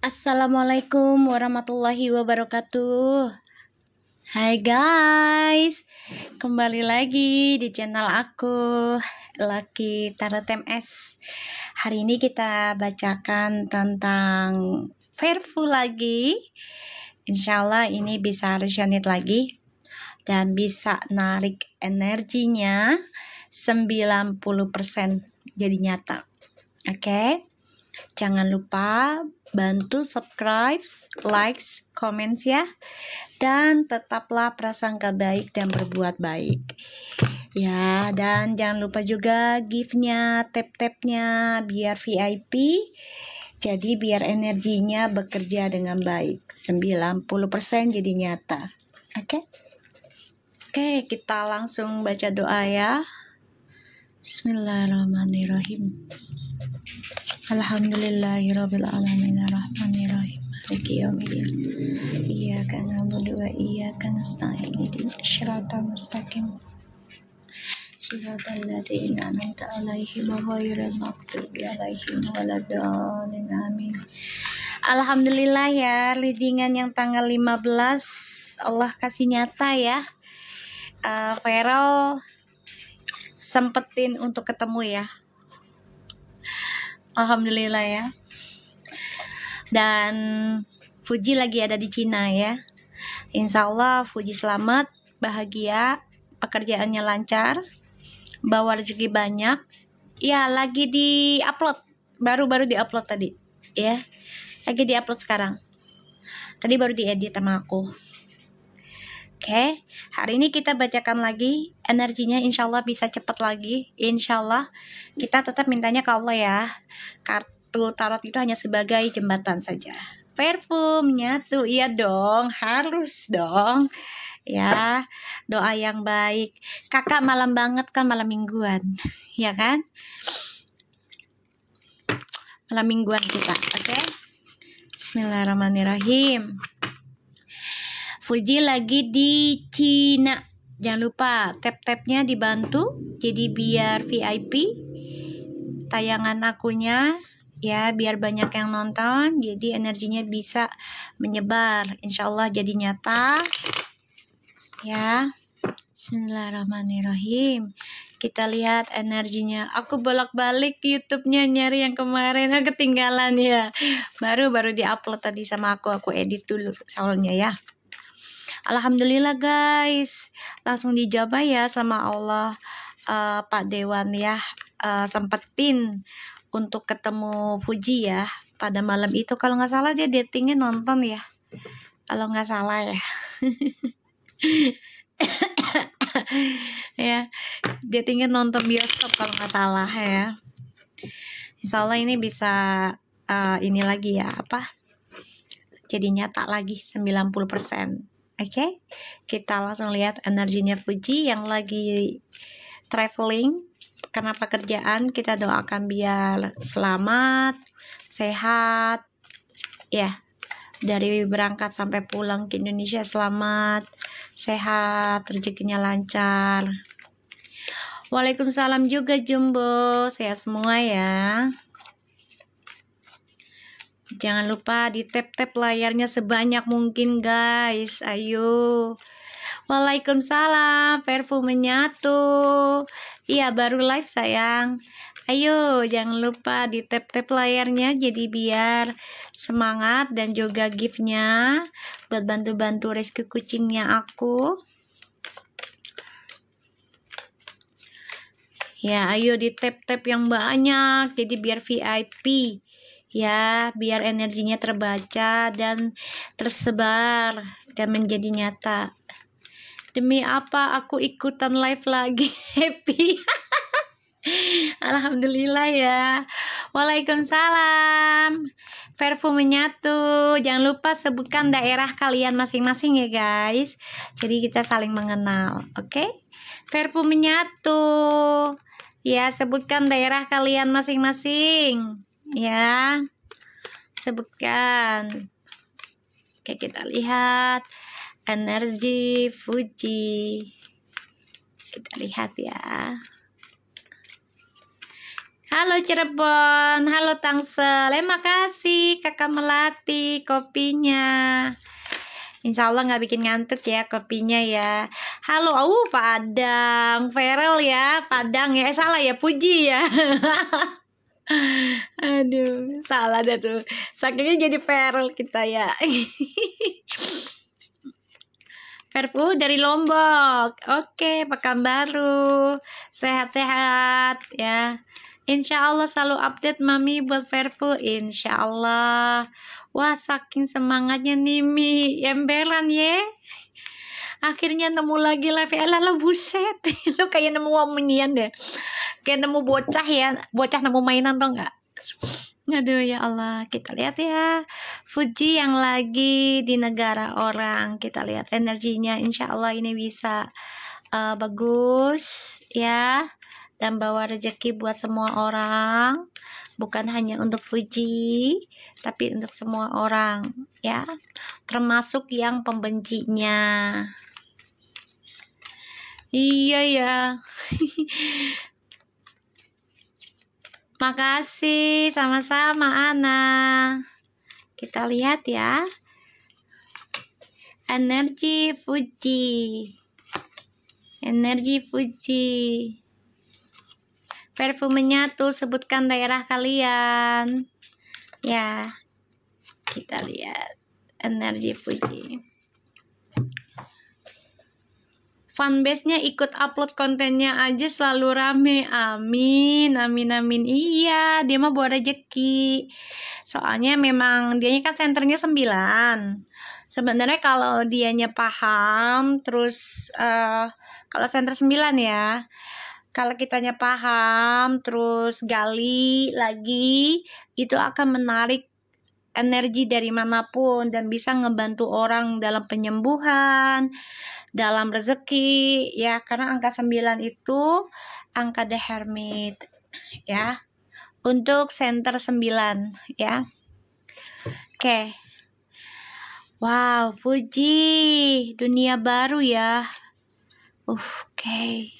Assalamualaikum warahmatullahi wabarakatuh. Hai guys, kembali lagi di channel aku, Lucky Tarot MS. Hari ini kita bacakan tentang Fearful lagi. Insya Allah ini bisa resonate lagi dan bisa narik energinya 90% jadi nyata. Oke? Jangan lupa bantu subscribe, likes, comments ya. Dan tetaplah prasangka baik dan berbuat baik. Ya, dan jangan lupa juga gift-nya, tap-tapnya biar VIP. Jadi biar energinya bekerja dengan baik. 90% jadi nyata. Oke? Oke, kita langsung baca doa ya. Bismillahirrahmanirrahim. Alhamdulillahirabbil alamin arrahmanirrahim maliki yaumiddin iyyaka na'budu wa iyyaka nasta'in ihdinas siratal mustaqim siratal ladzina an'amta 'alaihim ghairil maghdubi 'alaihim waladdallin amin. Alhamdulillah ya, readingan yang tanggal 15 Allah kasih nyata ya. Feral sempetin untuk ketemu ya. Alhamdulillah ya. Dan Fuji lagi ada di Cina ya. Insya Allah Fuji selamat, bahagia, pekerjaannya lancar, bawa rezeki banyak. Ya lagi di upload, baru di upload tadi ya. Lagi di upload sekarang. Tadi baru diedit sama aku. Oke, hari ini kita bacakan lagi energinya, insya Allah bisa cepat lagi. Insya Allah kita tetap mintanya ke Allah ya. Kartu tarot itu hanya sebagai jembatan saja. Parfumnya tuh iya dong, harus dong ya. Doa yang baik. Kakak malam banget kan, malam mingguan ya kan, malam mingguan kita. Oke, Bismillahirrahmanirrahim. Fuji lagi di Cina. Jangan lupa tap-tapnya dibantu. Jadi biar VIP tayangan akunya ya, biar banyak yang nonton. Jadi energinya bisa menyebar. Insya Allah jadi nyata. Ya. Bismillahirrahmanirrahim. Kita lihat energinya. Aku bolak-balik YouTube-nya nyari yang kemarin. Ketinggalan ya. Baru di-upload tadi sama aku. Aku edit dulu soalnya ya. Alhamdulillah guys, langsung dijabah ya sama Allah. Pak Dewan ya, sempetin untuk ketemu Fuji ya pada malam itu. Kalau nggak salah dia datingnya nonton ya, kalau nggak salah ya. Ya, datingnya nonton bioskop kalau nggak salah ya. Insya Allah ini bisa ini lagi ya, apa, jadi nyata lagi 90%. Oke, kita langsung lihat energinya Fuji yang lagi traveling karena pekerjaan. Kita doakan biar selamat, sehat ya, dari berangkat sampai pulang ke Indonesia selamat, sehat, rezekinya lancar. Waalaikumsalam juga Jumbo, sehat semua ya. Jangan lupa di tap-tap layarnya sebanyak mungkin guys. Ayo. Waalaikumsalam. Parfum menyatu. Iya baru live sayang. Ayo jangan lupa di tap-tap layarnya. Jadi biar semangat. Dan juga giftnya buat bantu-bantu rescue kucingnya aku. Ya ayo di tap-tap yang banyak. Jadi biar VIP ya, biar energinya terbaca dan tersebar dan menjadi nyata. Demi apa aku ikutan live lagi. Happy. Alhamdulillah ya. Waalaikumsalam. Parfum menyatu. Jangan lupa sebutkan daerah kalian masing-masing ya guys. Jadi kita saling mengenal. Oke, Parfum menyatu ya, sebutkan daerah kalian masing-masing ya, sebutkan. Oke, kita lihat energi Fuji. Kita lihat ya. Halo Cirebon, halo Tangsel. Terima kasih Kakak Melati kopinya. Insya Allah nggak bikin ngantuk ya kopinya ya. Halo, Padang, Ferel ya, Padang ya. Salah ya, Puji ya. Aduh, salah dah tuh. Sakitnya jadi Ferel kita ya. Perfu dari Lombok. Oke, pekan baru. Sehat-sehat ya. Insya Allah selalu update Mami buat Perfu. Insya Allah. Wah, saking semangatnya nih Mi. Emberan ya. Akhirnya nemu lagi live. Alah, buset. Lu kayak nemu omenian deh. Kayak nemu bocah ya. Bocah nemu mainan tau nggak? Aduh ya Allah, kita lihat ya Fuji yang lagi di negara orang. Kita lihat energinya, insya Allah ini bisa bagus ya, dan bawa rezeki buat semua orang, bukan hanya untuk Fuji tapi untuk semua orang ya, termasuk yang pembencinya. Iya ya. Makasih, sama-sama Ana. Kita lihat ya. Energi Fuji. Energi Fuji. Perfumenya tuh sebutkan daerah kalian. Ya. Kita lihat energi Fuji. Fanbase-nya ikut upload kontennya aja selalu rame. Amin, amin, amin. Iya, dia mah bawa rezeki. Soalnya memang dianya kan senternya 9. Sebenarnya kalau dianya paham, terus kalau center 9 ya, kalau kitanya paham, terus gali lagi, itu akan menarik energi dari manapun dan bisa ngebantu orang dalam penyembuhan, dalam rezeki ya, karena angka 9 itu angka The Hermit ya, untuk center 9 ya. Oke. Wow, Fuji dunia baru ya. Oke.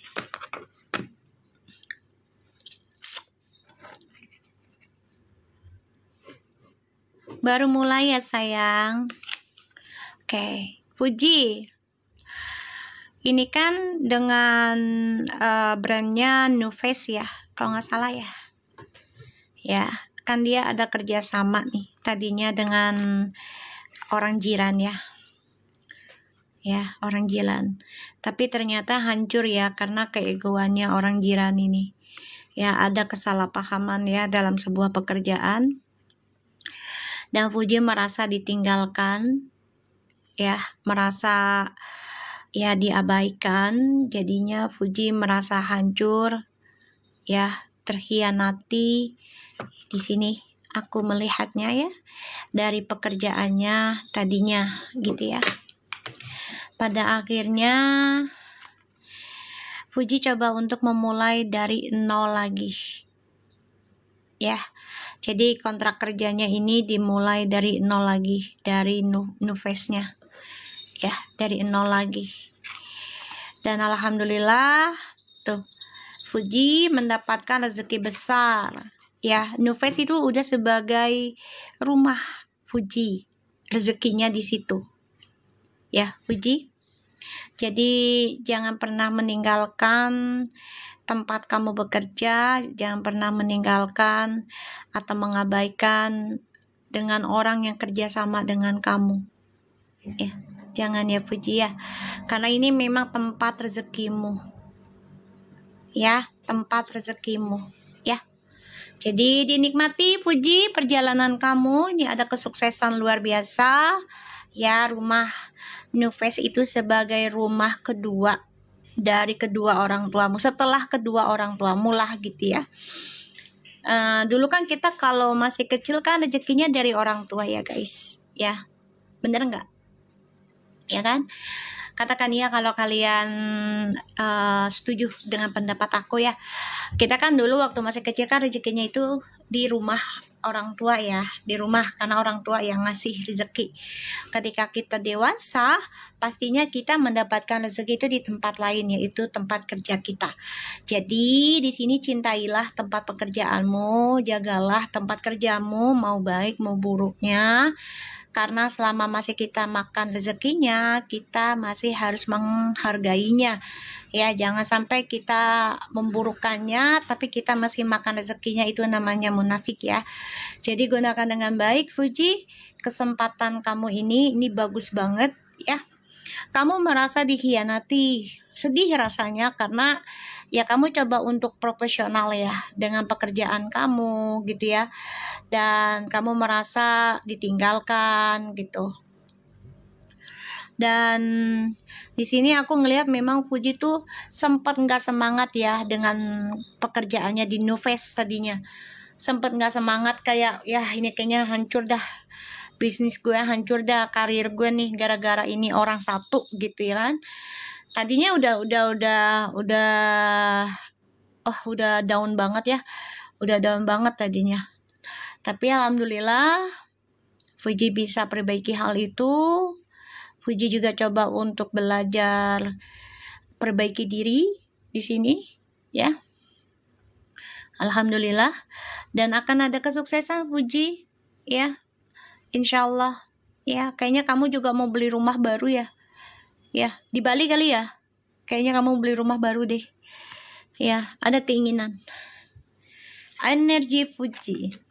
Baru mulai ya sayang. Oke, Fuji ini kan dengan brandnya New Face ya, kalau nggak salah ya. Ya, kan dia ada kerjasama nih tadinya dengan orang jiran ya. Ya, orang jiran. Tapi ternyata hancur ya karena keegoannya orang jiran ini. Ya, ada kesalahpahaman ya dalam sebuah pekerjaan. Dan Fuji merasa ditinggalkan. Ya, merasa ya diabaikan, jadinya Fuji merasa hancur ya, terkhianati. Di sini aku melihatnya ya, dari pekerjaannya tadinya gitu ya. Pada akhirnya Fuji coba untuk memulai dari nol lagi ya. Jadi kontrak kerjanya ini dimulai dari nol lagi, dari new face-nya ya, dari nol lagi. Dan alhamdulillah tuh Fuji mendapatkan rezeki besar ya. New Face itu udah sebagai rumah Fuji, rezekinya di situ ya Fuji. Jadi jangan pernah meninggalkan tempat kamu bekerja, jangan pernah meninggalkan atau mengabaikan dengan orang yang kerjasama dengan kamu ya. Jangan ya Fuji ya, karena ini memang tempat rezekimu ya, tempat rezekimu ya. Jadi dinikmati Fuji perjalanan kamu. Ini ada kesuksesan luar biasa ya. Rumah New Face itu sebagai rumah kedua dari kedua orang tuamu, setelah kedua orang tuamu lah gitu ya. Dulu kan kita kalau masih kecil kan rezekinya dari orang tua ya guys ya, bener nggak? Ya kan, katakan ya kalau kalian setuju dengan pendapat aku ya. Kita kan dulu waktu masih kecil kan rezekinya itu di rumah orang tua ya, di rumah, karena orang tua yang ngasih rezeki. Ketika kita dewasa, pastinya kita mendapatkan rezeki itu di tempat lain, yaitu tempat kerja kita. Jadi di sini cintailah tempat pekerjaanmu, jagalah tempat kerjamu, mau baik mau buruknya. Karena selama masih kita makan rezekinya, kita masih harus menghargainya. Ya, jangan sampai kita memburukannya, tapi kita masih makan rezekinya, itu namanya munafik ya. Jadi gunakan dengan baik, Fuji. Kesempatan kamu ini bagus banget ya. Kamu merasa dikhianati, sedih rasanya karena ya kamu coba untuk profesional ya dengan pekerjaan kamu gitu ya. Dan kamu merasa ditinggalkan gitu. Dan di sini aku ngelihat memang Fuji tuh sempat nggak semangat ya dengan pekerjaannya di Nuves tadinya. Sempat nggak semangat, kayak ya ini kayaknya hancur dah, bisnis gue hancur dah, karir gue nih gara-gara ini orang satu gitu ya kan. Tadinya udah down banget ya. Udah down banget tadinya. Tapi alhamdulillah Fuji bisa perbaiki hal itu. Fuji juga coba untuk belajar perbaiki diri di sini ya. Alhamdulillah, dan akan ada kesuksesan Fuji ya. Insyaallah ya. Kayaknya kamu juga mau beli rumah baru ya. Ya, di Bali kali ya. Kayaknya kamu beli rumah baru deh. Ya, ada keinginan. Energi Fuji.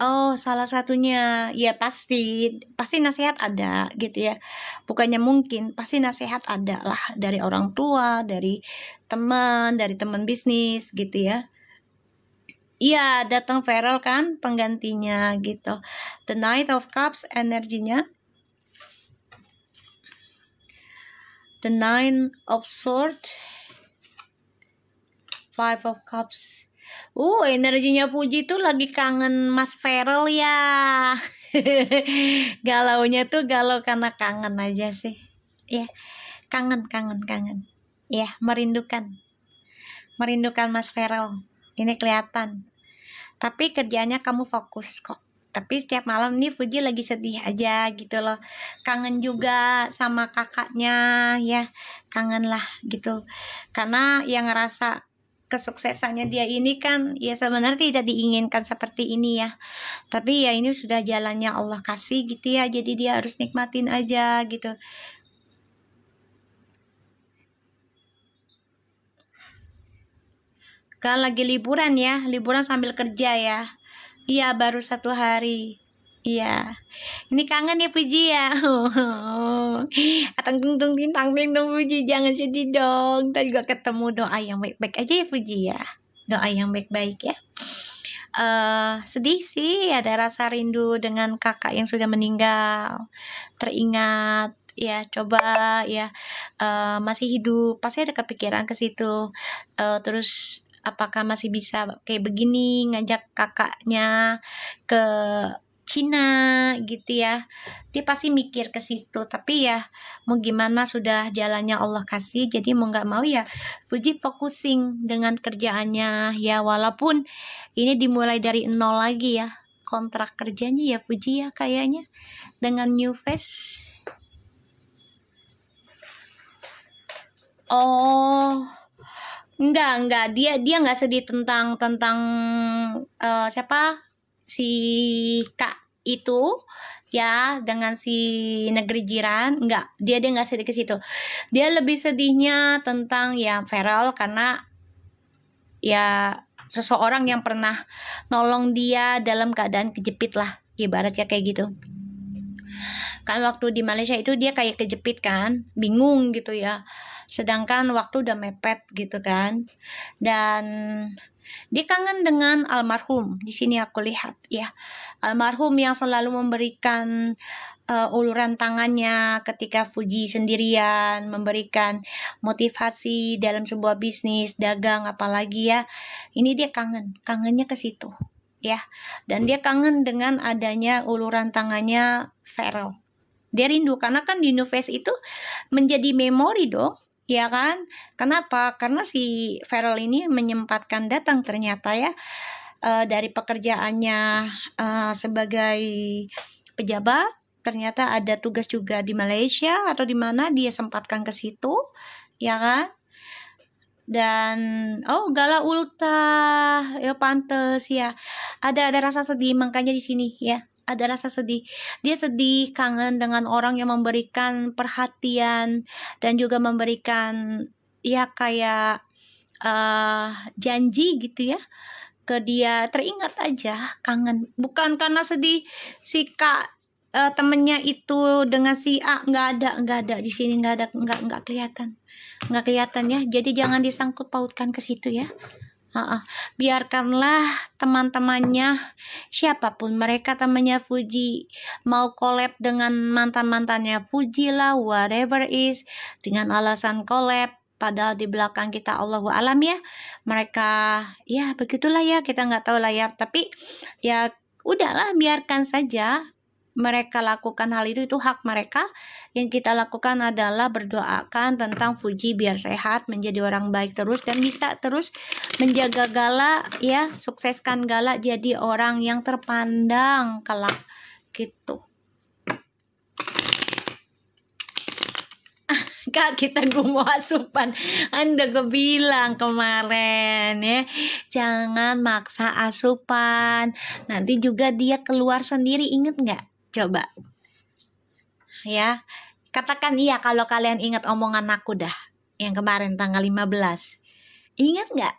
Oh, salah satunya ya pasti nasihat ada gitu ya. Bukannya mungkin, pasti nasihat ada lah dari orang tua, dari teman bisnis gitu ya. Iya, datang Feral kan penggantinya gitu. The Knight of Cups energinya. The Nine of Swords. Five of Cups. Energinya Fuji tuh lagi kangen Mas Feral ya. Galaunya tuh galau karena kangen aja sih. Ya, kangen. Ya, merindukan Mas Feral. Ini kelihatan. Tapi kerjanya kamu fokus kok. Tapi setiap malam nih Fuji lagi sedih aja gitu loh. Kangen juga sama kakaknya ya. Kangen lah gitu. Karena yang ngerasa kesuksesannya dia ini kan ya sebenarnya tidak diinginkan seperti ini ya, tapi ya ini sudah jalannya Allah kasih gitu ya, jadi dia harus nikmatin aja gitu. Kan lagi liburan ya, liburan sambil kerja ya. Iya, baru 1 hari. Iya, ini kangen ya Fuji ya. Atang tung tung tintang ting dong Fuji, jangan sedih dong. Kita juga ketemu, doa yang baik-baik aja ya Fuji ya. Doa yang baik-baik ya. Sedih sih, ada rasa rindu dengan kakak yang sudah meninggal. Teringat ya, coba ya masih hidup, pasti ada kepikiran ke situ. Terus apakah masih bisa kayak begini ngajak kakaknya ke Cina gitu ya, dia pasti mikir ke situ. Tapi ya mau gimana, sudah jalannya Allah kasih, jadi mau nggak mau ya Fuji focusing dengan kerjaannya ya, walaupun ini dimulai dari nol lagi ya kontrak kerjanya ya Fuji ya, kayaknya dengan new face. Oh, enggak, dia nggak sedih tentang siapa si Kak itu ya, dengan si negeri jiran. Enggak, dia nggak sedih ke situ. Dia lebih sedihnya tentang ya Feral, karena ya seseorang yang pernah nolong dia dalam keadaan kejepit lah, ibaratnya kayak gitu. Kan waktu di Malaysia itu dia kayak kejepit kan, bingung gitu ya, sedangkan waktu udah mepet gitu kan. Dan dia kangen dengan almarhum. Di sini aku lihat ya, almarhum yang selalu memberikan uluran tangannya ketika Fuji sendirian, memberikan motivasi dalam sebuah bisnis, dagang, apalagi ya. Ini dia kangennya ke situ ya. Dan dia kangen dengan adanya uluran tangannya Feral. Dia rindu karena kan di Nuves itu menjadi memori dong ya kan? Kenapa? Karena si Feral ini menyempatkan datang ternyata ya, dari pekerjaannya sebagai pejabat, ternyata ada tugas juga di Malaysia atau di mana dia sempatkan ke situ, ya kan? Dan oh Gala ultah ya, pantes ya, ada rasa sedih makanya di sini ya, ada rasa sedih. Dia sedih, kangen dengan orang yang memberikan perhatian dan juga memberikan ya kayak janji gitu ya ke dia, teringat aja, kangen. Bukan karena sedih si kak temennya itu dengan si A, nggak ada di sini, nggak kelihatan ya. Jadi jangan disangkut pautkan ke situ ya. Biarkanlah teman-temannya, siapapun mereka, temannya Fuji mau collab dengan mantan-mantannya Fuji lah, whatever is, dengan alasan collab, padahal di belakang kita Allahu alam ya, mereka ya begitulah ya, kita nggak tahu lah ya. Tapi ya udahlah, biarkan saja mereka lakukan hal itu hak mereka. Yang kita lakukan adalah berdoakan tentang Fuji biar sehat, menjadi orang baik terus, dan bisa terus menjaga Gala ya, sukseskan Gala jadi orang yang terpandang kelak gitu. Kak, kita gumo asupan. Anda bilang kemarin ya, jangan maksa asupan, nanti juga dia keluar sendiri, inget nggak? Coba ya, katakan iya kalau kalian ingat omongan aku dah yang kemarin tanggal 15. Ingat nggak?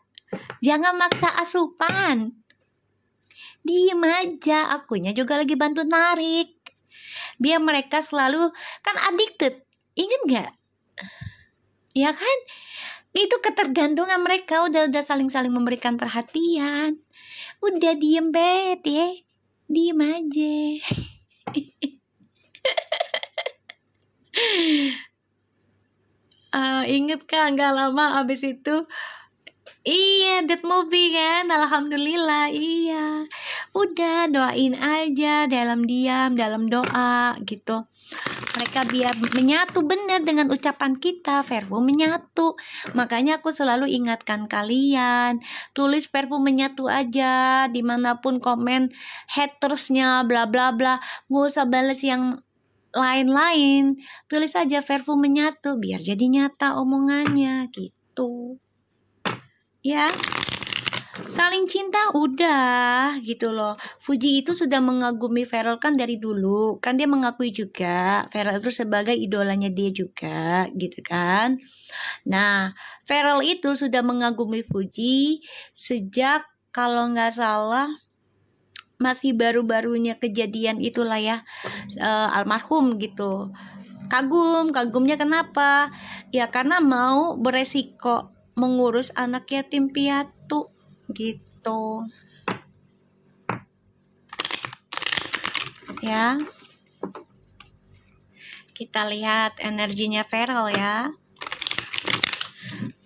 Jangan maksa asupan, diem aja, akunya juga lagi bantu narik biar mereka selalu kan addicted. Ingat nggak? Ya kan, itu ketergantungan mereka, udah saling memberikan perhatian. Udah diem bet ya, diem aja. Inget kan, gak lama abis itu iya that movie kan, alhamdulillah. Iya, udah doain aja dalam diam, dalam doa gitu. Mereka biar menyatu benar dengan ucapan kita, verbum menyatu. Makanya aku selalu ingatkan kalian, tulis verbum menyatu aja, dimanapun komen hatersnya bla bla bla, nggak usah balas yang lain-lain, tulis aja verbum menyatu biar jadi nyata omongannya gitu ya. Saling cinta udah gitu loh. Fuji itu sudah mengagumi Feral kan dari dulu, kan dia mengakui juga Feral itu sebagai idolanya dia juga gitu kan. Nah, Feral itu sudah mengagumi Fuji sejak kalau nggak salah masih baru-barunya kejadian itulah ya, almarhum gitu. Kagumnya kenapa? Ya karena mau beresiko mengurus anak yatim piatu gitu ya. Kita lihat energinya Feral ya.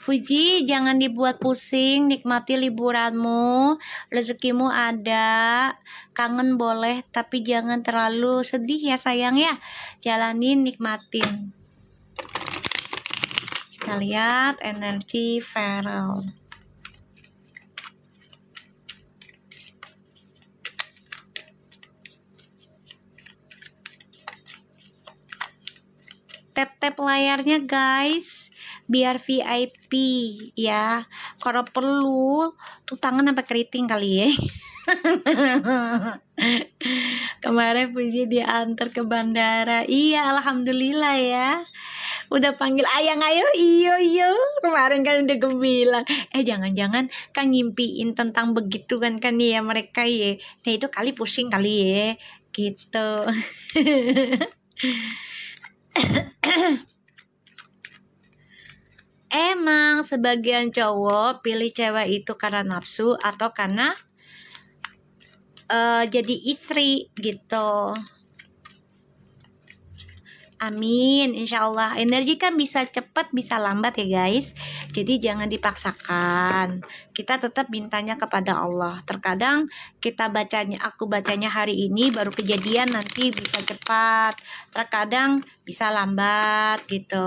Fuji, jangan dibuat pusing, nikmati liburanmu, rezekimu ada, kangen boleh, tapi jangan terlalu sedih ya sayang ya. Jalanin, nikmatin. Kita lihat energi Feral. Tap-tap layarnya guys, biar VIP ya. Kalau perlu tuh tangan sampai keriting kali ya. Kemarin Puji diantar ke bandara. Iya, alhamdulillah ya. Udah panggil ayang ayo, iyo. Kemarin kan udah gue bilang, jangan-jangan kan ngimpiin tentang begitu kan ya mereka ya. Nah itu kali pusing kali ya, gitu. Emang sebagian cowok pilih cewek itu karena nafsu atau karena jadi istri gitu. Amin, insya Allah. Energi kan bisa cepat, bisa lambat ya guys. Jadi jangan dipaksakan. Kita tetap mintanya kepada Allah. Terkadang aku bacanya hari ini baru kejadian, nanti bisa cepat. Terkadang bisa lambat gitu.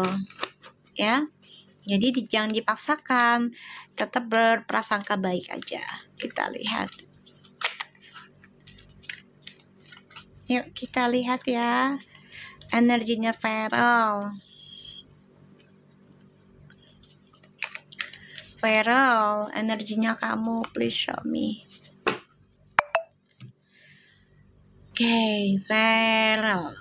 Ya. Jadi jangan dipaksakan, tetap berprasangka baik aja. Kita lihat. Yuk kita lihat ya energinya Feral. Feral, energinya kamu, please show me. Oke, Feral.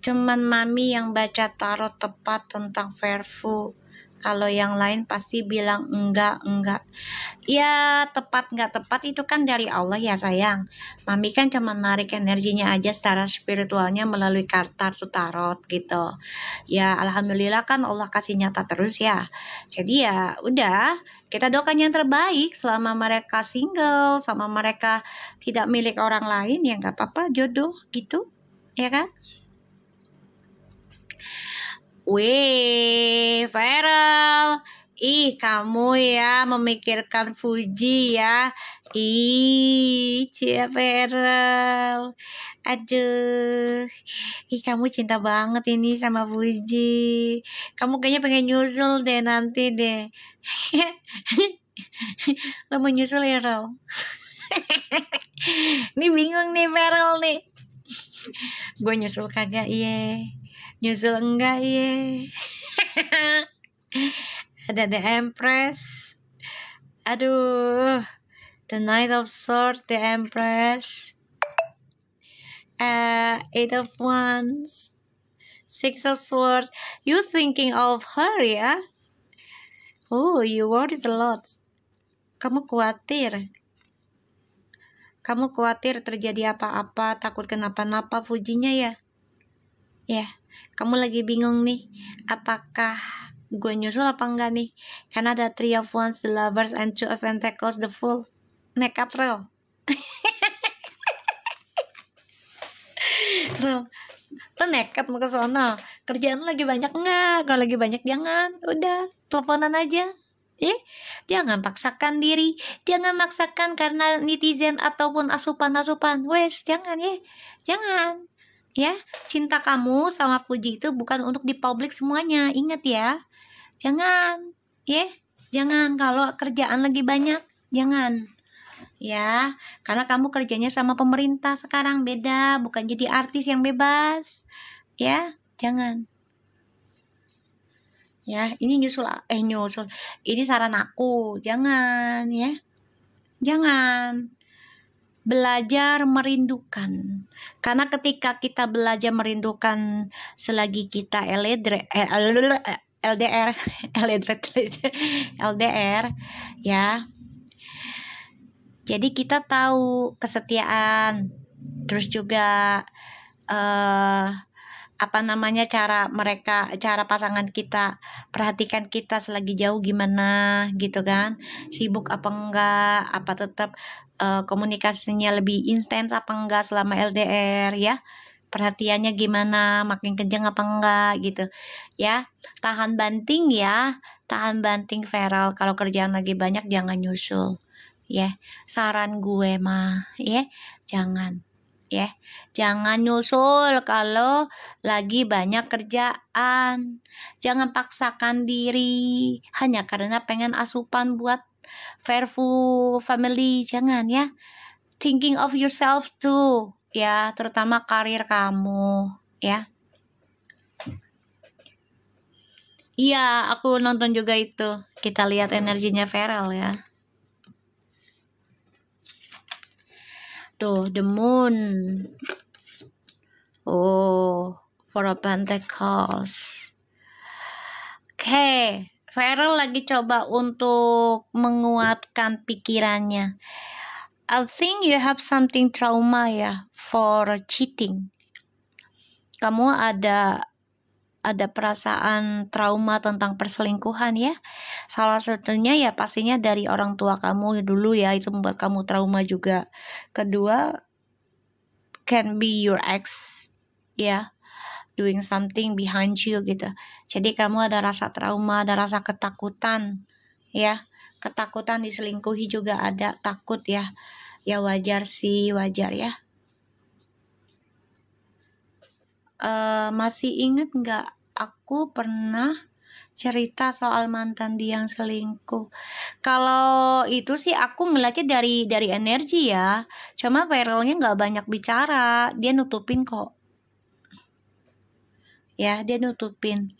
Cuman mami yang baca tarot tepat tentang Verfu. Kalau yang lain pasti bilang enggak. Ya tepat nggak tepat itu kan dari Allah ya sayang. Mami kan cuma narik energinya aja secara spiritualnya melalui kartu tarot gitu. Ya alhamdulillah kan Allah kasih nyata terus ya. Jadi ya udah, kita doakan yang terbaik selama mereka single, sama mereka tidak milik orang lain ya nggak apa-apa, jodoh gitu ya kan. Wih, Feral. Ih, kamu ya memikirkan Fuji ya. Ih, Cia Feral. Aduh. Ih, kamu cinta banget ini sama Fuji. Kamu kayaknya pengen nyusul deh nanti deh. Lo mau nyusul ya, Ral? Ini bingung nih Feral nih. Gue nyusul kagak iya. Nyusul enggak ya. Ada The Empress. Aduh, The Knight of Swords, The Empress, Eight of Wands, Six of Swords. You thinking of her ya? Oh, you worried a lot. Kamu khawatir. Kamu khawatir terjadi apa-apa, takut kenapa-napa Fujinya ya? Ya. Kamu lagi bingung nih, apakah gue nyusul apa enggak nih? Karena ada Three of Wands, the Lovers, and Two of Pentacles, the Fool. Nekat, Rel. Rel, lo nekat mau ke sono. Kerjaan lo lagi banyak enggak? Kalau lagi banyak jangan. Udah, teleponan aja. Jangan paksakan diri. Jangan maksakan karena netizen ataupun asupan-asupan. Wes, jangan ya. Jangan. Ya, cinta kamu sama Fuji itu bukan untuk dipublik semuanya. Ingat ya. Jangan. Ya, jangan kalau kerjaan lagi banyak. Jangan. Ya, karena kamu kerjanya sama pemerintah sekarang beda, bukan jadi artis yang bebas. Ya, jangan. Ya, ini nyusul. Ini saran aku. Jangan ya. Jangan. Belajar merindukan, karena ketika kita belajar merindukan selagi kita LDR ya, jadi kita tahu kesetiaan, terus juga cara pasangan kita perhatikan kita selagi jauh gimana gitu kan, sibuk apa enggak, apa tetap komunikasinya lebih intens apa enggak selama LDR ya, perhatiannya gimana, makin kenceng apa enggak gitu ya. Tahan banting ya, tahan banting Feral. Kalau kerjaan lagi banyak jangan nyusul ya, saran gue mah ya, jangan ya, jangan nyusul kalau lagi banyak kerjaan. Jangan paksakan diri hanya karena pengen asupan buat Verfu family, jangan ya. Thinking of yourself too ya, terutama karir kamu ya. Iya, aku nonton juga itu. Kita lihat energinya Feral ya. Tuh, the moon. Oh, Four of Pentacles. Oke, Feral lagi coba untuk menguatkan pikirannya. I think you have something trauma ya for cheating. Kamu ada perasaan trauma tentang perselingkuhan ya. Salah satunya ya pastinya dari orang tua kamu dulu ya, itu membuat kamu trauma juga. Kedua, can be your ex ya, doing something behind you gitu. Jadi kamu ada rasa trauma, ada rasa ketakutan ya. Ketakutan diselingkuhi juga ada, takut ya. Ya wajar sih, wajar ya. Masih inget nggak aku pernah cerita soal mantan dia yang selingkuh? Kalau itu sih aku ngeliatnya dari energi ya. Cuma viralnya nggak banyak bicara, dia nutupin kok. Ya, dia nutupin.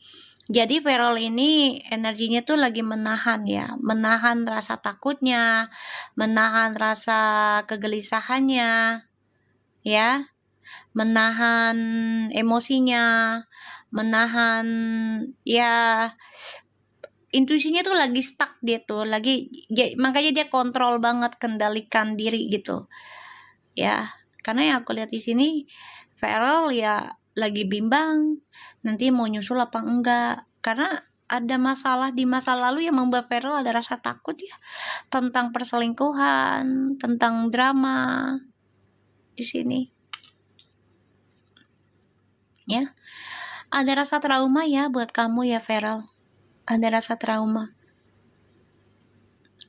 Jadi viral ini energinya tuh lagi menahan ya, menahan rasa takutnya, menahan rasa kegelisahannya, ya, menahan emosinya, menahan ya intuisinya tuh lagi stuck, dia tuh makanya dia kontrol banget, kendalikan diri gitu ya. Karena yang aku lihat di sini Feral ya lagi bimbang nanti mau nyusul apa enggak, karena ada masalah di masa lalu yang membuat Feral ada rasa takut ya, tentang perselingkuhan, tentang drama di sini ya. Ada rasa trauma ya buat kamu ya Feral, ada rasa trauma,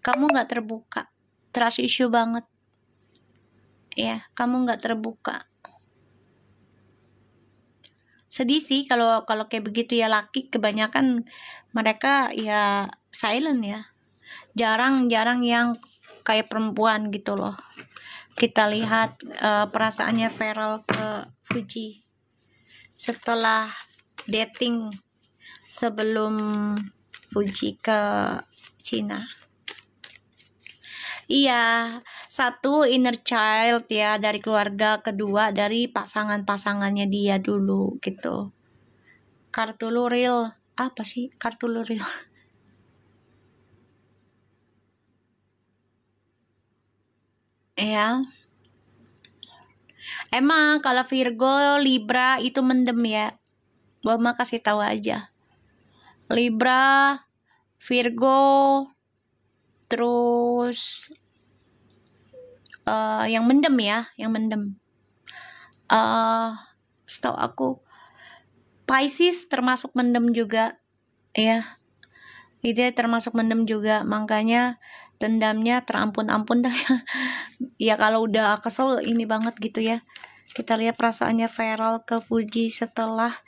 kamu nggak terbuka, trust issue banget ya, kamu nggak terbuka. Sedih sih kalau kayak begitu ya, laki kebanyakan mereka ya silent ya, jarang yang kayak perempuan gitu loh. Kita lihat perasaannya Feral ke Fuji setelah dating sebelum Fuji ke Cina. Iya, satu inner child ya dari keluarga, kedua dari pasangannya dia dulu gitu. Kartu Luril, apa sih kartu Luril? Ya, emang kalau Virgo, Libra itu mendem ya. Mama kasih tahu aja. Libra, Virgo, terus yang mendem ya, yang mendem. Setahu aku Pisces termasuk mendem juga ya. Dia termasuk mendem juga, makanya dendamnya terampun-ampun dah ya. Ya kalau udah kesel ini banget gitu ya. Kita lihat perasaannya Feral ke Fuji setelah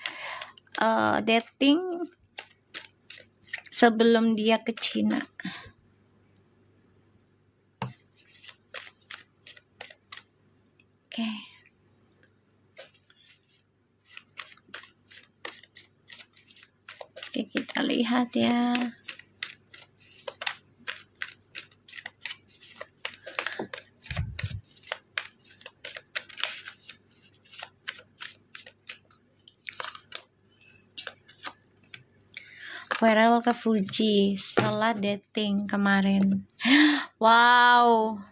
dating sebelum dia ke Cina. Oke. Oke, kita lihat ya. Feral ke Fuji setelah dating kemarin. Wow,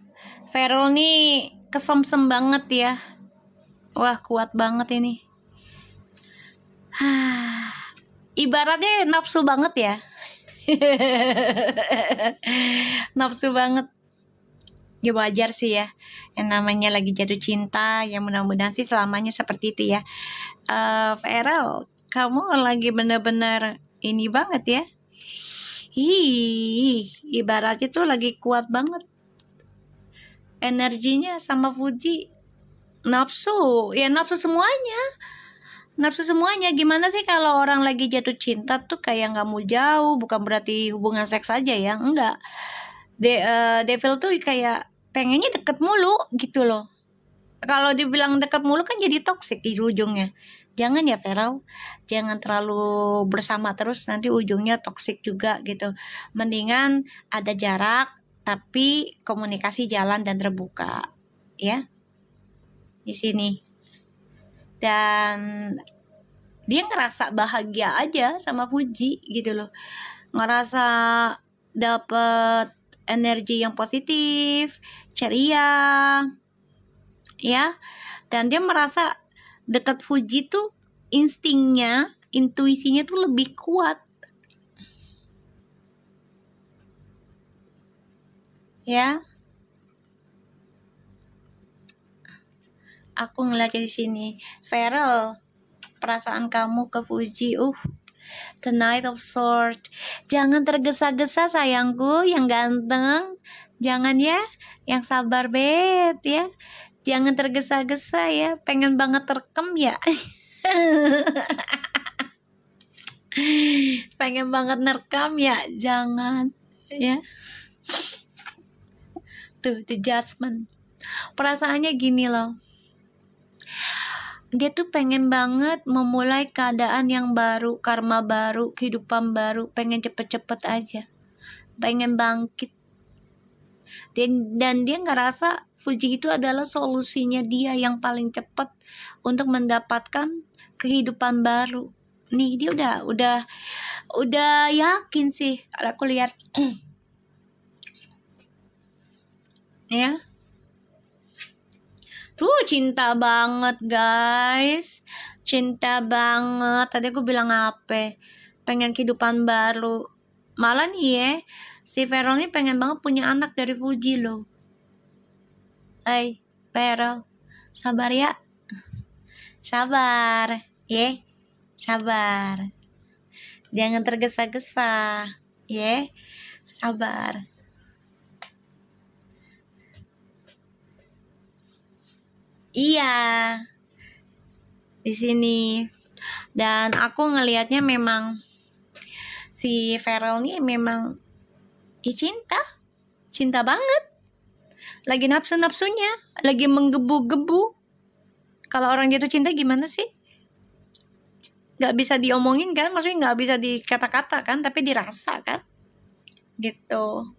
Feral nih kesemsem banget ya. Wah, kuat banget ini. Ibaratnya nafsu banget ya. Nafsu banget. Ya wajar sih ya. Yang namanya lagi jatuh cinta, ya mudah-mudahan sih selamanya seperti itu ya. Feral, kamu lagi bener-bener ini banget ya. Ibaratnya tuh lagi kuat banget. Energinya sama Fuji. Nafsu, ya nafsu semuanya. Nafsu semuanya. Gimana sih kalau orang lagi jatuh cinta tuh kayak nggak mau jauh, bukan berarti hubungan seks aja ya, enggak. Devil tuh kayak pengennya deket mulu gitu loh. Kalau dibilang deket mulu kan jadi toksik di ujungnya. Jangan ya Feral, jangan terlalu bersama terus, nanti ujungnya toksik juga gitu. Mendingan ada jarak tapi komunikasi jalan dan terbuka ya di sini. Dan dia ngerasa bahagia aja sama Fuji gitu loh, ngerasa dapet energi yang positif, ceria ya. Dan dia merasa dekat Fuji tuh instingnya, intuisinya tuh lebih kuat ya. Aku ngeliatnya di sini Feral, perasaan kamu ke Fuji, the Knight of Swords. Jangan tergesa-gesa sayangku, yang ganteng. Jangan ya, yang sabar bet ya. Jangan tergesa-gesa ya, pengen banget terekam ya. Pengen banget nerekam ya, jangan ya. Tuh, the judgment. Perasaannya gini loh. Dia tuh pengen banget memulai keadaan yang baru, karma baru, kehidupan baru, pengen cepet-cepet aja. Pengen bangkit. Dan dia ngerasa Fuji itu adalah solusinya dia yang paling cepat untuk mendapatkan kehidupan baru. Nih, dia udah yakin sih kalau aku lihat. Ya. Tuh, cinta banget guys, cinta banget. Tadi aku bilang apa? Pengen kehidupan baru. Malah nih ya, si Feral ini pengen banget punya anak dari Fuji loh. Hai Feral, sabar ya, sabar ya, sabar. Jangan tergesa-gesa ya, sabar. Iya, di sini. Dan aku ngelihatnya memang si Feral nih memang cinta banget. Lagi nafsu-nafsunya, lagi menggebu-gebu. Kalau orang jatuh cinta gimana sih? Gak bisa diomongin kan, maksudnya gak bisa dikata-kata kan, tapi dirasa kan, gitu.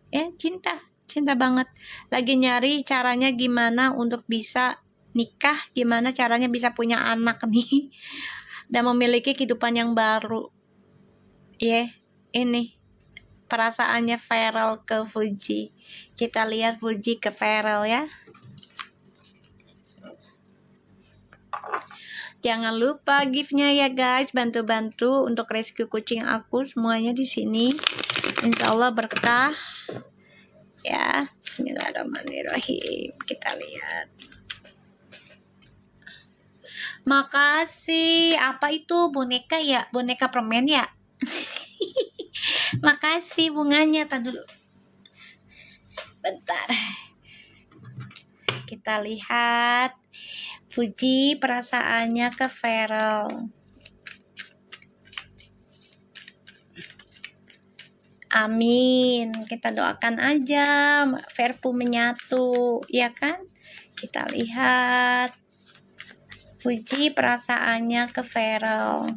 Ya, cinta banget. Lagi nyari caranya gimana untuk bisa nikah, gimana caranya bisa punya anak nih, dan memiliki kehidupan yang baru. Ya, ini perasaannya Feral ke Fuji. Kita lihat Fuji ke Feral ya. Jangan lupa gift-nya ya guys, bantu-bantu untuk rescue kucing aku semuanya di sini. Insya Allah berkah. Ya, bismillahirrahmanirrahim. Kita lihat. Makasih. Apa itu, boneka ya? Boneka permen ya? Makasih bunganya. Tadi dulu. Bentar. Kita lihat Fuji perasaannya ke Feral. Amin. Kita doakan aja Verpu menyatu, ya kan? Kita lihat Fuji perasaannya ke Feral.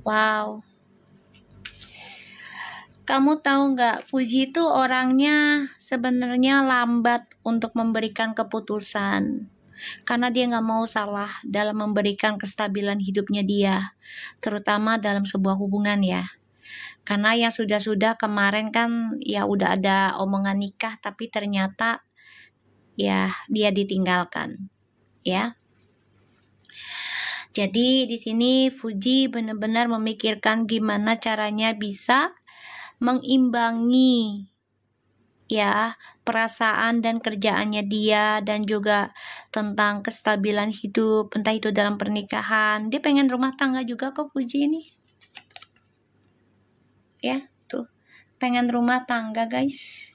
Wow. Kamu tahu nggak, Fuji itu orangnya sebenarnya lambat untuk memberikan keputusan. Karena dia nggak mau salah dalam memberikan kestabilan hidupnya dia. Terutama dalam sebuah hubungan ya. Karena yang sudah-sudah kemarin kan ya udah ada omongan nikah, tapi ternyata ya dia ditinggalkan. Ya. Jadi di sini Fuji benar-benar memikirkan gimana caranya bisa mengimbangi ya perasaan dan kerjaannya dia, dan juga tentang kestabilan hidup, entah itu dalam pernikahan. Dia pengen rumah tangga juga kok Fuji ini. Ya, tuh. Pengen rumah tangga, guys.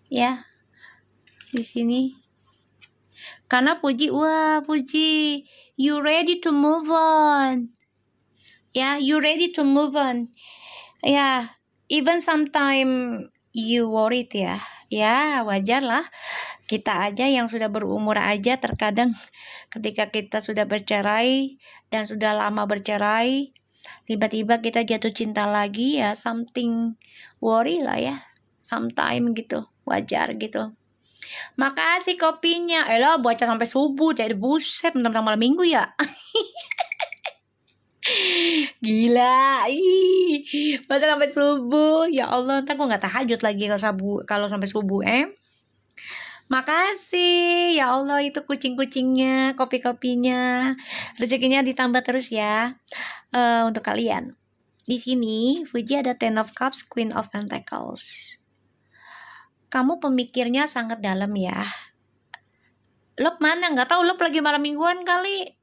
Ya. Di sini. Karena Fuji, wah Fuji, you ready to move on. Ya, you ready to move on. Ya, even sometime you worried ya. Ya, wajar lah. Kita aja yang sudah berumur aja terkadang ketika kita sudah bercerai dan sudah lama bercerai, tiba-tiba kita jatuh cinta lagi ya, something worry lah ya. Sometime gitu, wajar gitu. Makasih kopinya. Elah, baca sampai subuh. Jadi buset, mentang-mentang malam minggu ya. Gila. Ih, baca sampai subuh. Ya Allah, ntar gue gak tahajud lagi kalau sampai subuh. Makasih. Ya Allah, itu kucing-kucingnya, kopi-kopinya. Rezekinya ditambah terus ya. Untuk kalian. Di sini Fuji ada Ten of Cups, Queen of Pentacles. Kamu pemikirnya sangat dalam ya. Lop mana? Nggak tahu, Lop lagi malam mingguan kali.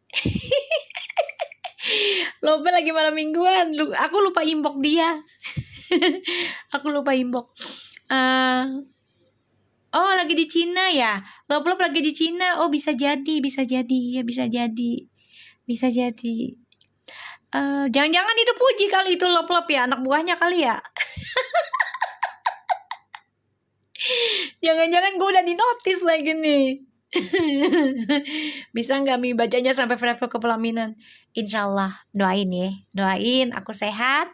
Lope lagi malam mingguan. Aku lupa inbox dia. Aku lupa inbox. Oh, lagi di Cina ya? Lop-lop lagi di Cina. Oh, bisa jadi ya, bisa jadi. Jangan-jangan itu Puji kali, itu lop-lop ya, anak buahnya kali ya. Jangan-jangan gue udah di notice lagi nih. Bisa nggak Mi bacanya sampai level ke pelaminan? Insya Allah, doain ya, doain aku sehat,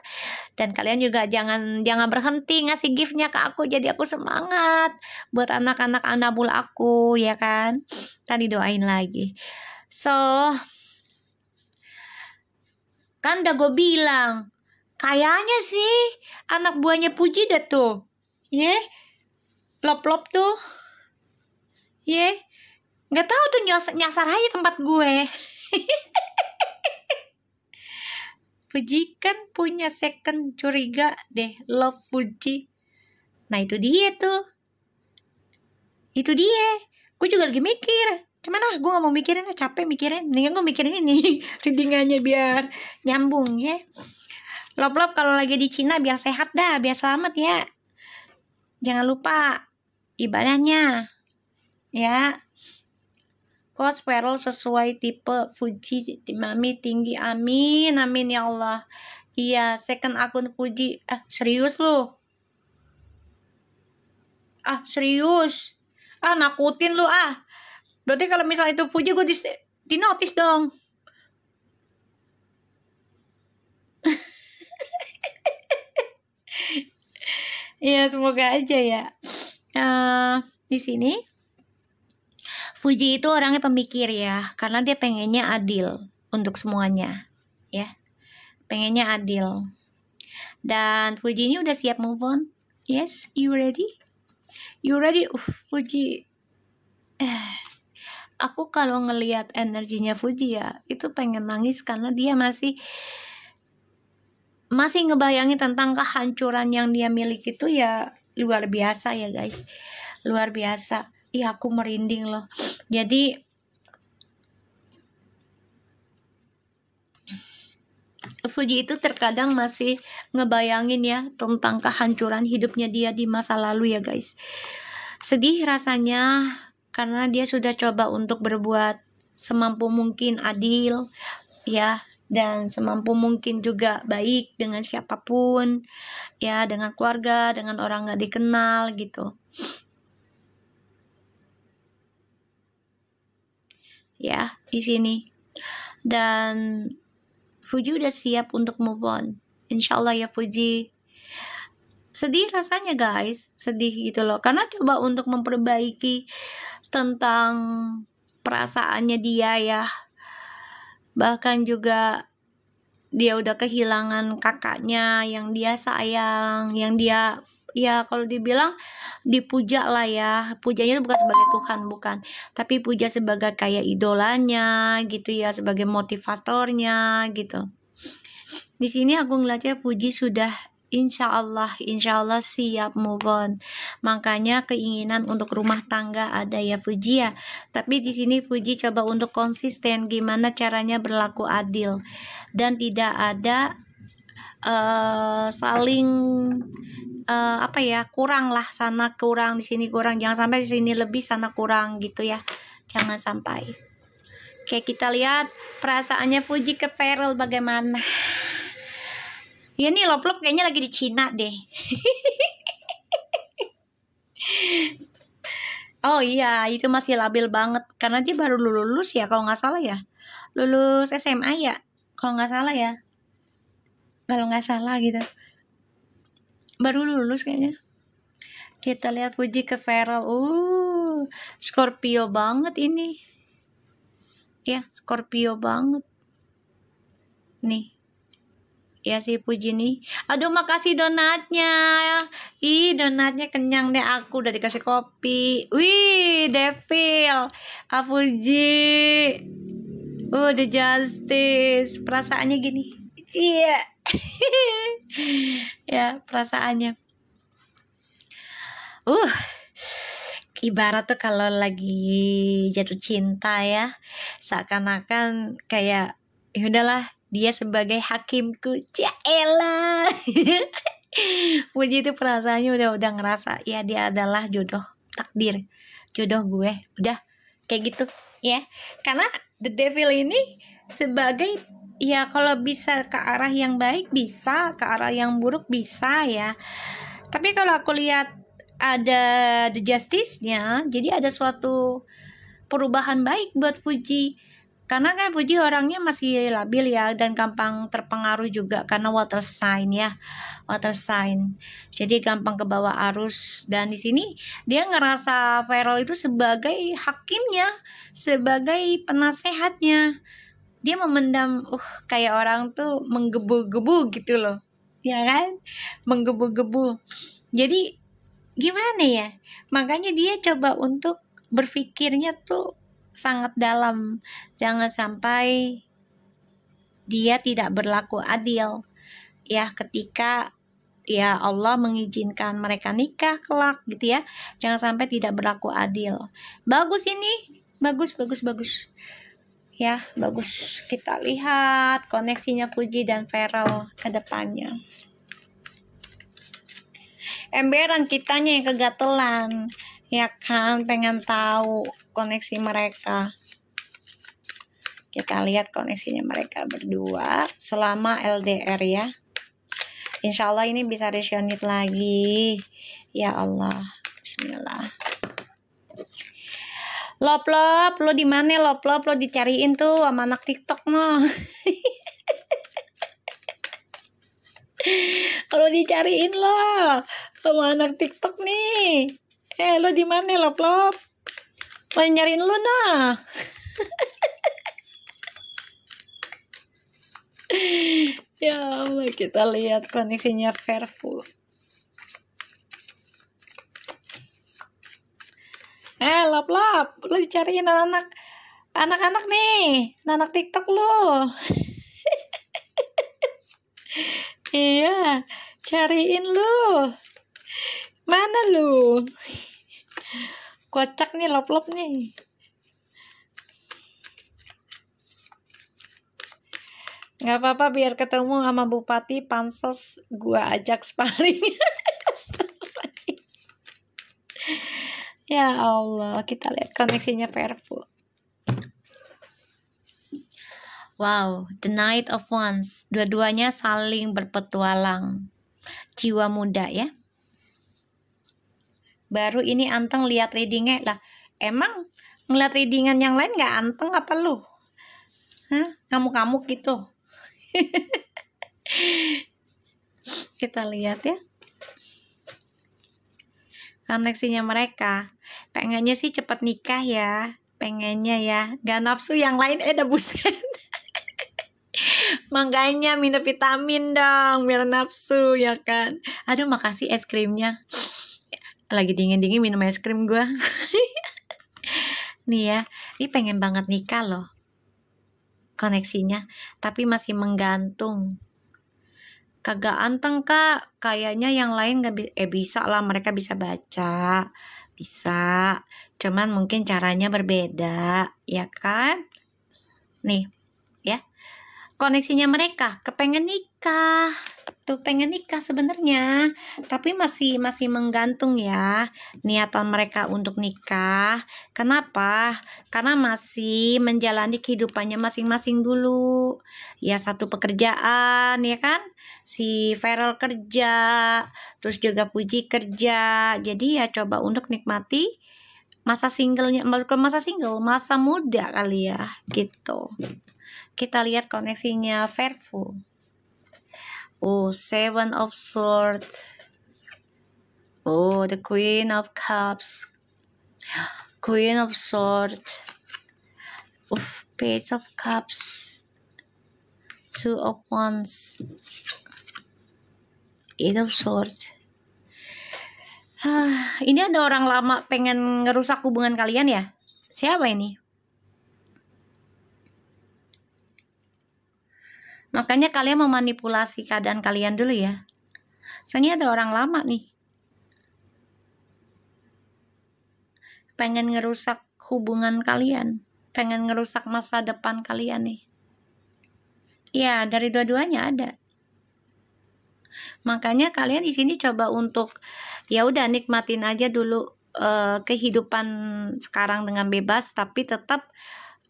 dan kalian juga jangan berhenti ngasih giftnya ke aku, jadi aku semangat buat anak-anak anabul aku, ya kan? Tadi doain lagi. So, kan udah gue bilang, kayaknya sih anak buahnya Puji deh tuh, lop-lop tuh, nggak tahu tuh nyasar aja tempat gue. Puji kan punya second curiga deh, love Puji. Nah itu dia tuh, gue juga lagi mikir, cuman gue gak mau mikirin, capek mikirin, mendingan gue mikirin ini readingannya biar nyambung ya. Lop-lop kalau lagi di Cina biar sehat dah, biar selamat ya. Jangan lupa ibadahnya ya. Kos Feral sesuai tipe Puji, Mami tinggi, amin ya Allah. Iya, second akun Puji. Serius lu? Serius? Nakutin lu Berarti kalau misalnya itu Puji, gue di notice dong. Ya semoga aja ya. Di sini Puji itu orangnya pemikir ya, karena dia pengennya adil untuk semuanya, ya. Pengennya adil. Dan Puji ini udah siap move on. Yes, you ready? You ready? Puji. Aku kalau ngelihat energinya Puji ya, itu pengen nangis karena dia masih ngebayangin tentang kehancuran yang dia miliki itu ya, luar biasa ya guys. Luar biasa. Iya, aku merinding loh. Jadi Puji itu terkadang masih ngebayangin ya tentang kehancuran hidupnya dia di masa lalu ya guys. Sedih rasanya karena dia sudah coba untuk berbuat semampu mungkin adil ya, dan semampu mungkin juga baik dengan siapapun ya, dengan keluarga, dengan orang gak dikenal gitu ya di sini. Dan Puji udah siap untuk move on, insya Allah ya Puji. Sedih rasanya guys, sedih gitu loh, karena coba untuk memperbaiki tentang perasaannya dia ya. Bahkan juga dia udah kehilangan kakaknya yang dia sayang, yang dia ya kalau dibilang dipuja lah ya. Pujanya bukan sebagai Tuhan, bukan, tapi puja sebagai kayak idolanya gitu ya, sebagai motivatornya gitu. Di sini aku ngeliatnya Puji sudah insya Allah siap move on. Makanya keinginan untuk rumah tangga ada ya Puji ya. Tapi di sini Puji coba untuk konsisten gimana caranya berlaku adil dan tidak ada saling kurang lah, sana kurang, di sini kurang. Jangan sampai di sini lebih, sana kurang gitu ya. Jangan sampai. Oke, kita lihat perasaannya Puji ke Feral bagaimana. Ya nih lop-lop kayaknya lagi di Cina deh. Oh iya, itu masih labil banget karena dia baru lulus ya kalau nggak salah ya. Lulus SMA ya, kalau nggak salah ya. Kalau nggak salah gitu. Baru lulus kayaknya. Kita lihat Puji ke Feral. Scorpio banget ini. Ya, Scorpio banget. Nih. Ya si Puji nih. Aduh, makasih donatnya. Donatnya kenyang deh aku, udah dikasih kopi. Wih, Devil. Puji. The Justice. Perasaannya gini. Iya. Ya, perasaannya. Ibarat tuh kalau lagi jatuh cinta ya, seakan-akan kayak ya udahlah, Dia sebagai hakimku. Jaelah. Puji itu perasaannya udah ngerasa ya dia adalah jodoh takdir, jodoh gue, udah kayak gitu ya. Karena the devil ini sebagai ya kalau bisa ke arah yang baik bisa, ke arah yang buruk bisa ya. Tapi kalau aku lihat ada the justice-nya, jadi ada suatu perubahan baik buat Puji. Karena kan Puji orangnya masih labil ya dan gampang terpengaruh juga karena water sign ya. Water sign. Jadi gampang ke bawah arus dan di sini dia ngerasa Feral itu sebagai hakimnya, sebagai penasehatnya. Dia memendam kayak orang tuh menggebu-gebu gitu loh. Ya kan? Menggebu-gebu. Jadi gimana ya? Makanya dia coba untuk berpikirnya tuh sangat dalam. Jangan sampai dia tidak berlaku adil ya ketika ya Allah mengizinkan mereka nikah kelak gitu ya. Jangan sampai tidak berlaku adil. Bagus ini. Bagus. Ya, bagus. Kita lihat koneksinya Puji dan Feral ke depannya. Emberan kitanya yang kegatelan. Ya kan, pengen tahu koneksi mereka. Kita lihat koneksinya mereka berdua selama LDR ya. Insya Allah ini bisa resonate lagi. Ya Allah. Bismillah. Lop, lo di mana lop, lo dicariin tuh sama anak TikTok no. Lo dicariin lo sama anak TikTok nih. Lo di mana lop? Mau nyariin lo nah. Ya Allah, kita lihat koneksinya Fearful. Lop, lo dicariin anak-anak nih, anak TikTok lo. Iya, cariin lo. Mana lu? Kocak nih lop nih. Nggak apa-apa biar ketemu sama Bupati Pansos, gua ajak sparring. Ya Allah, kita lihat koneksinya Fearful. Wow, the Knight of Wands. Dua-duanya saling berpetualang. Jiwa muda ya. Baru ini anteng lihat readingnya lah. Emang ngeliat readingan yang lain gak anteng apa lu? Hah? Ngamuk-ngamuk gitu. Kita lihat ya. Koneksinya mereka. Pengennya sih cepat nikah ya. Pengennya ya. Gak nafsu yang lain udah buset. Makanya minum vitamin dong biar nafsu ya kan. Aduh makasih es krimnya. Lagi dingin-dingin minum es krim gue. Nih ya, ini pengen banget nikah loh koneksinya, tapi masih menggantung. Kagak anteng kak, kayaknya yang lain gak bisa lah, mereka bisa baca, bisa, cuman mungkin caranya berbeda, ya kan? Nih, ya, koneksinya mereka kepengen nikah. Tuh pengen nikah sebenarnya, tapi masih menggantung ya niatan mereka untuk nikah. Kenapa? Karena masih menjalani kehidupannya masing-masing dulu. Ya satu pekerjaan ya kan? Si Feral kerja, terus juga Puji kerja. Jadi ya coba untuk nikmati masa singlenya, bukan masa single, masa muda kali ya gitu. Kita lihat koneksinya Fearful. Oh, Seven of Swords. Oh, the Queen of Cups. Queen of Swords. Page of Cups. Two of Wands. Eight of Swords. Ini ada orang lama pengen ngerusak hubungan kalian ya? Siapa ini? Makanya kalian memanipulasi keadaan kalian dulu ya. Soalnya ada orang lama nih. Pengen ngerusak hubungan kalian. Pengen ngerusak masa depan kalian nih. Ya, dari dua-duanya ada. Makanya kalian di sini coba untuk ya udah nikmatin aja dulu kehidupan sekarang dengan bebas, tapi tetap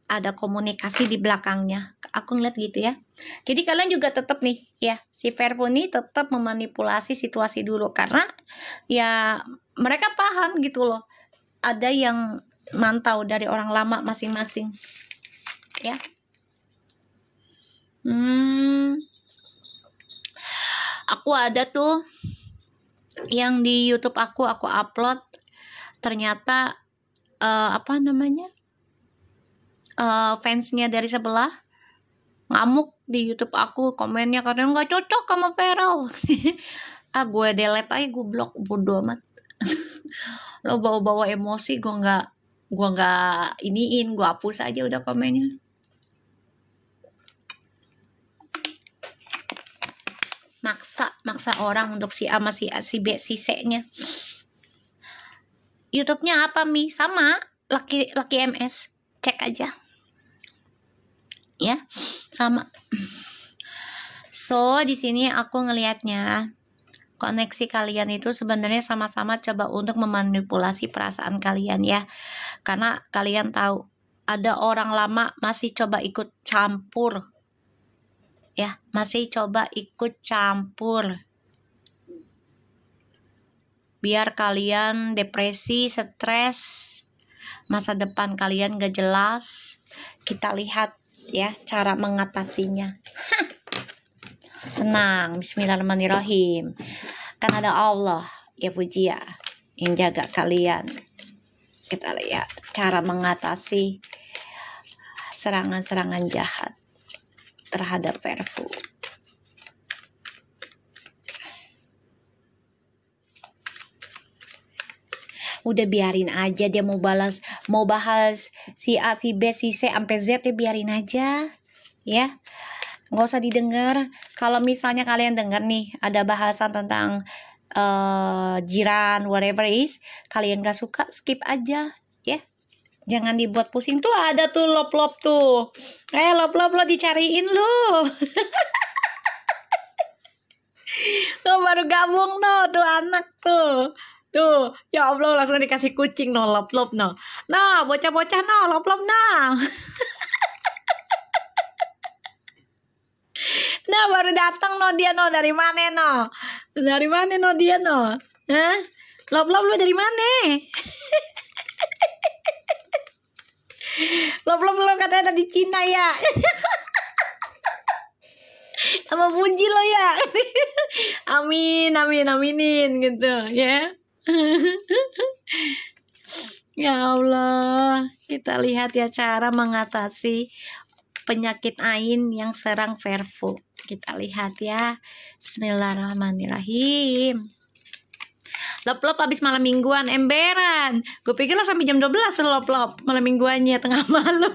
ada komunikasi di belakangnya. Aku ngeliat gitu ya. Jadi kalian juga tetap nih ya, si Verbo ini tetap memanipulasi situasi dulu karena ya mereka paham gitu loh. Ada yang mantau dari orang lama masing-masing. Ya. Aku ada tuh yang di YouTube aku upload, ternyata apa namanya, fansnya dari sebelah ngamuk di YouTube aku, komennya karena nggak cocok sama Feral. Gue delete aja, gue blok, bodo amat. Lo bawa-bawa emosi, gue nggak iniin, gue hapus aja udah komennya. Maksa orang untuk si A sama si A, si B, si C-nya. YouTube-nya apa Mi? Sama Lucky MS, cek aja. Ya, sama. So, di sini aku ngelihatnya koneksi kalian itu sebenarnya sama-sama coba untuk memanipulasi perasaan kalian ya. Karena kalian tahu ada orang lama masih coba ikut campur. Ya, masih coba ikut campur. Biar kalian depresi, stres, masa depan kalian gak jelas. Kita lihat ya cara mengatasinya. Tenang, bismillahirrahmanirrahim. Kan ada Allah ya puji ya yang jaga kalian. Kita lihat cara mengatasi serangan-serangan jahat terhadap Verbo. Udah biarin aja dia mau bahas si A, si B, si C sampai Z ya biarin aja ya. Nggak usah didengar. Kalau misalnya kalian dengar nih ada bahasan tentang jiran whatever is, kalian gak suka skip aja ya. Jangan dibuat pusing. Tuh ada tuh lop-lop tuh. Lop-lop lo dicariin lo. Lo baru gabung no tuh anak tuh. Tuh, ya Allah langsung dikasih kucing no lop-lop no. Nah, bocah-bocah no lop-lop nah. Nah, baru datang no dia no, dari mana no? Dari mana no dia no? Hah? Lop-lop lu dari mana? Lop-lop lu katanya ada di Cina ya. Sama Fuji lo ya. Amin, aminin gitu ya. Ya Allah, kita lihat ya cara mengatasi penyakit ain yang serang Verbo. Kita lihat ya. Bismillahirrahmanirrahim. Lop-lop habis malam mingguan emberan. Gue pikir lo sampai jam 12 lop-lop malam mingguannya tengah malam.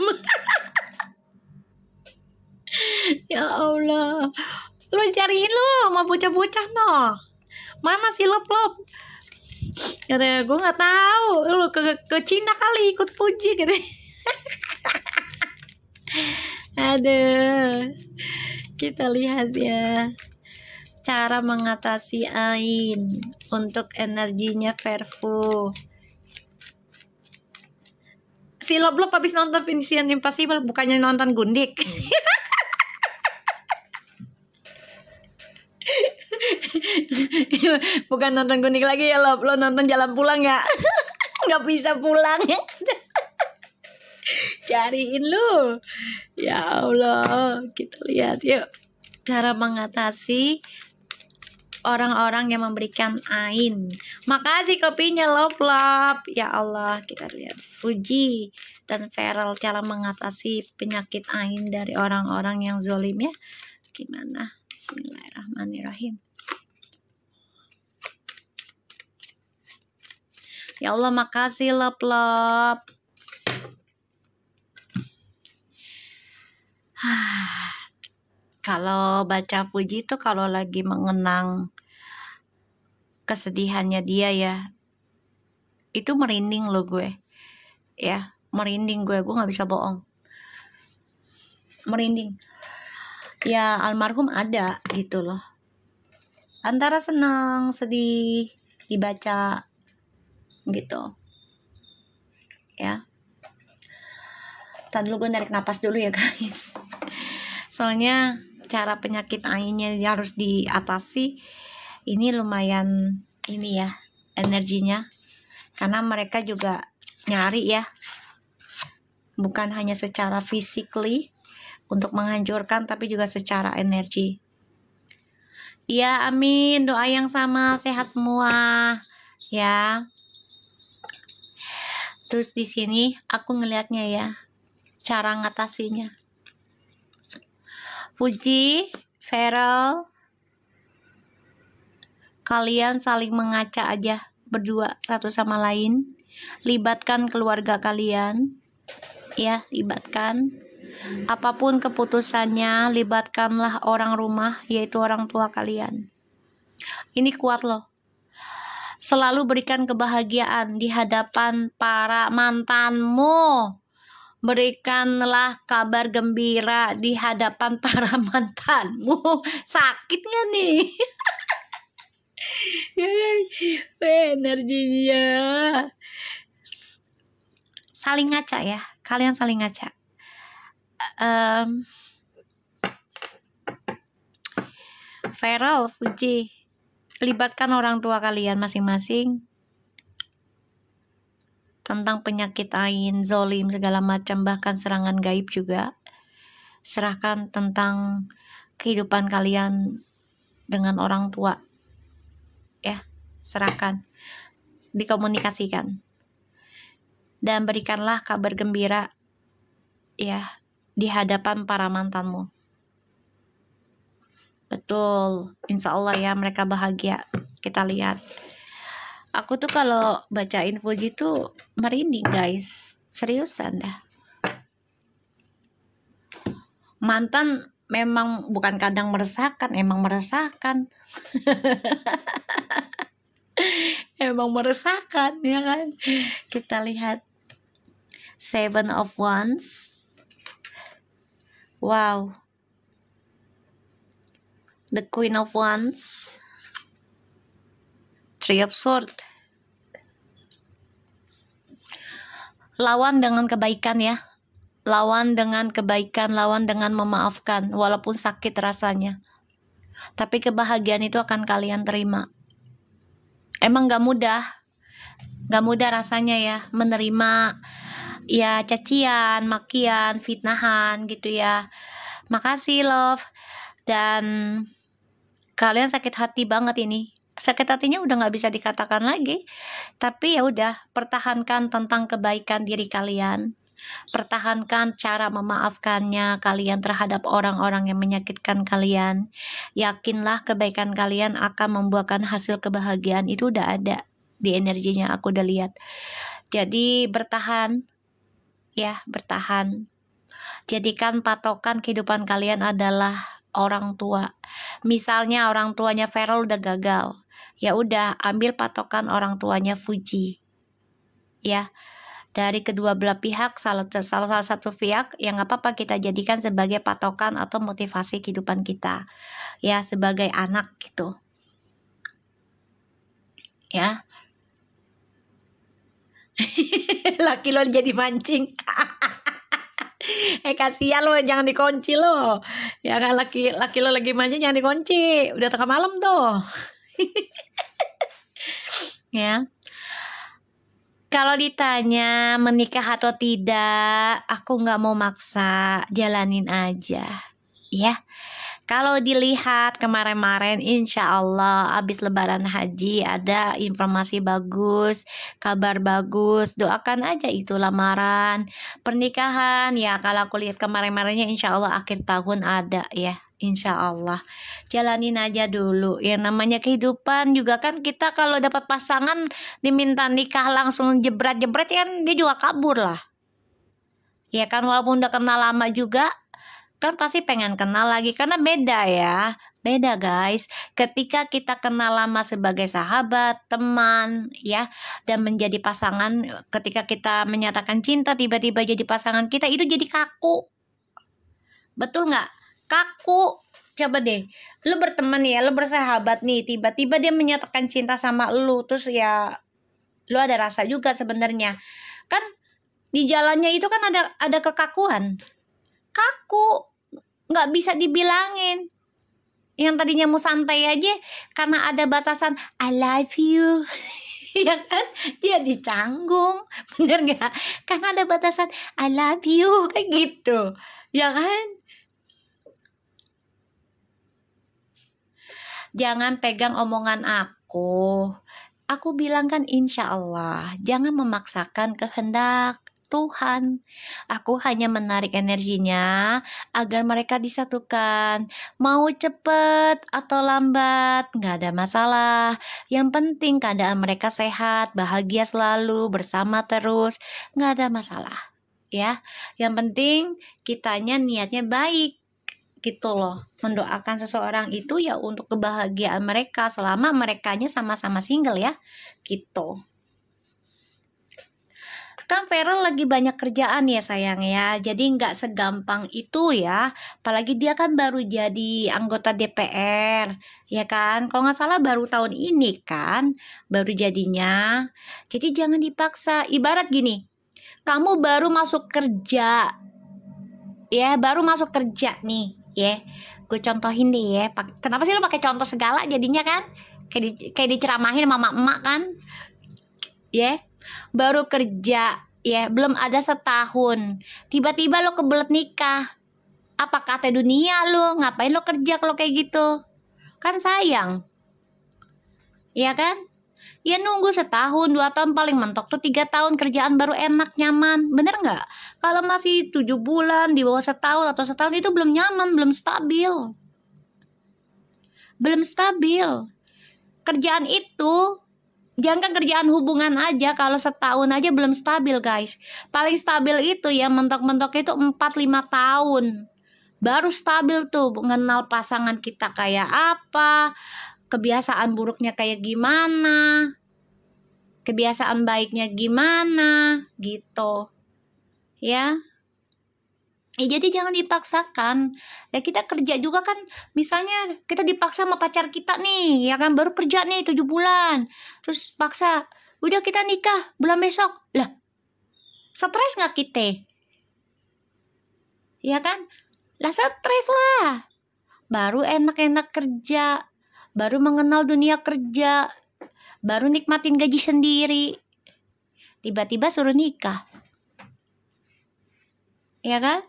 Ya Allah. Lo cariin lo sama bocah-bocah no. Mana sih lop-lop? Kata gue nggak tahu. Lo ke Cina kali ikut Fuji gitu. Aduh. Kita lihat ya cara mengatasi ain untuk energinya Verbo. Si Lop-Lop habis nonton Mission Impossible, bukannya nonton Gundik. Bukan nonton Gundik lagi ya Lop, lo nonton Jalan Pulang ya. Nggak bisa pulang ya. Cariin lu. Ya Allah, kita lihat yuk cara mengatasi orang-orang yang memberikan ain. Makasih kopinya Lop-Lop. Ya Allah, kita lihat Fuji dan Feral cara mengatasi penyakit ain dari orang-orang yang zolim ya. Gimana? Bismillahirrahmanirrahim. Ya Allah, makasih Lop-Lop. Kalau baca Fuji tuh kalau lagi mengenang kesedihannya dia ya, itu merinding loh gue ya, merinding gue nggak bisa bohong, merinding ya almarhum ada gitu loh. Antara senang, sedih, dibaca gitu ya. Tadi dulu gue narik napas dulu ya guys. Soalnya cara penyakit ainnya harus diatasi. Ini lumayan ini ya energinya. Karena mereka juga nyari ya. Bukan hanya secara physically untuk menghancurkan, tapi juga secara energi. Ya amin, doa yang sama, sehat semua ya. Terus di sini aku ngelihatnya ya, cara ngatasinya. Fuji, Feral, kalian saling mengaca aja berdua satu sama lain. Libatkan keluarga kalian, ya, libatkan. Apapun keputusannya, libatkanlah orang rumah, yaitu orang tua kalian. Ini kuat loh. Selalu berikan kebahagiaan di hadapan para mantanmu. Berikanlah kabar gembira di hadapan para mantanmu. Sakit gak nih? Energinya. Saling ngaca ya. Kalian saling ngaca. Feral, Fuji, libatkan orang tua kalian masing-masing tentang penyakit ain, zolim, segala macam, bahkan serangan gaib juga. Serahkan tentang kehidupan kalian dengan orang tua ya, serahkan, dikomunikasikan, dan berikanlah kabar gembira ya di hadapan para mantanmu. Betul, insya Allah ya mereka bahagia. Kita lihat. Aku tuh kalau baca info gitu merinding guys, seriusan dah. Mantan memang bukan kadang meresahkan, emang meresahkan. Emang meresahkan ya kan. Kita lihat Seven of Wands. Wow. The Queen of Wands. Three of Swords. Lawan dengan kebaikan ya. Lawan dengan kebaikan, lawan dengan memaafkan, walaupun sakit rasanya. Tapi kebahagiaan itu akan kalian terima. Emang gak mudah rasanya ya menerima ya cacian, makian, fitnahan gitu ya. Makasih love. Dan kalian sakit hati banget ini. Sakit hatinya udah gak bisa dikatakan lagi. Tapi ya udah, pertahankan tentang kebaikan diri kalian. Pertahankan cara memaafkannya kalian terhadap orang-orang yang menyakitkan kalian. Yakinlah kebaikan kalian akan membuahkan hasil kebahagiaan. Itu udah ada di energinya, aku udah lihat. Jadi bertahan ya, bertahan. Jadikan patokan kehidupan kalian adalah orang tua. Misalnya orang tuanya Feral udah gagal, ya udah ambil patokan orang tuanya Fuji ya. Dari kedua belah pihak, salah satu pihak yang gak apa-apa kita jadikan sebagai patokan atau motivasi kehidupan kita ya, sebagai anak gitu ya. Laki lo jadi mancing. Kasihan lo, jangan dikunci lo ya kan. Laki lo lagi mancing, jangan dikunci, udah tengah malam tuh. Ya, kalau ditanya menikah atau tidak, aku nggak mau maksa, jalanin aja ya. Kalau dilihat kemarin-kemarin, insya Allah abis lebaran haji ada informasi bagus, kabar bagus. Doakan aja itu lamaran, pernikahan ya. Kalau aku lihat kemarin-kemarinnya insya Allah akhir tahun ada ya. Insya Allah jalanin aja dulu. Yang namanya kehidupan juga kan, kita kalau dapat pasangan diminta nikah langsung jebret-jebret kan, dia juga kabur lah ya kan. Walaupun udah kenal lama juga kan pasti pengen kenal lagi, karena beda ya, beda guys. Ketika kita kenal lama sebagai sahabat, teman ya, dan menjadi pasangan, ketika kita menyatakan cinta tiba-tiba jadi pasangan kita, itu jadi kaku. Betul nggak? kaku. Coba deh, lu berteman ya, lu bersahabat nih, tiba-tiba dia menyatakan cinta sama lu, terus ya lu ada rasa juga sebenarnya. Kan di jalannya itu kan ada kekakuan. Kaku, nggak bisa dibilangin. Yang tadinya mau santai aja karena ada batasan I love you. Ya kan, dia dicanggung, bener nggak? Karena ada batasan I love you kayak gitu, ya kan? Jangan pegang omongan aku. Aku bilang kan insya Allah, jangan memaksakan kehendak Tuhan. Aku hanya menarik energinya agar mereka disatukan. Mau cepet atau lambat, nggak ada masalah. Yang penting keadaan mereka sehat, bahagia selalu, bersama terus, nggak ada masalah. Ya, yang penting kitanya niatnya baik gitu loh, mendoakan seseorang itu ya untuk kebahagiaan mereka selama merekanya sama-sama single ya gitu. Kan Feral lagi banyak kerjaan ya sayang ya, jadi nggak segampang itu ya, apalagi dia kan baru jadi anggota DPR ya kan, kalau nggak salah baru tahun ini kan baru jadinya. Jadi jangan dipaksa, ibarat gini, kamu baru masuk kerja ya, baru masuk kerja nih ya, gue contohin deh ya. Kenapa sih lo pakai contoh segala jadinya kan, kayak diceramahin sama emak kan ya. Baru kerja ya, belum ada setahun, tiba-tiba lo kebelet nikah. Apa kata dunia lo? Ngapain lo kerja kalau kayak gitu? Kan sayang, ya kan? Ya nunggu setahun, 2 tahun, paling mentok tuh 3 tahun kerjaan baru enak nyaman, bener nggak? Kalau masih 7 bulan, di bawah setahun atau setahun itu belum nyaman, belum stabil. Belum stabil. Kerjaan itu, jangan kerjaan hubungan aja, kalau setahun aja belum stabil guys. Paling stabil itu ya mentok-mentok itu 4-5 tahun. Baru stabil tuh, mengenal pasangan kita kayak apa, kebiasaan buruknya kayak gimana, kebiasaan baiknya gimana gitu ya. Jadi jangan dipaksakan ya, kita kerja juga kan, misalnya kita dipaksa sama pacar kita nih ya kan, baru kerja nih 7 bulan terus paksa udah kita nikah bulan besok lah, stres nggak kita ya kan? Lah stres lah, baru enak-enak kerja, baru mengenal dunia kerja, baru nikmatin gaji sendiri, tiba-tiba suruh nikah ya kan?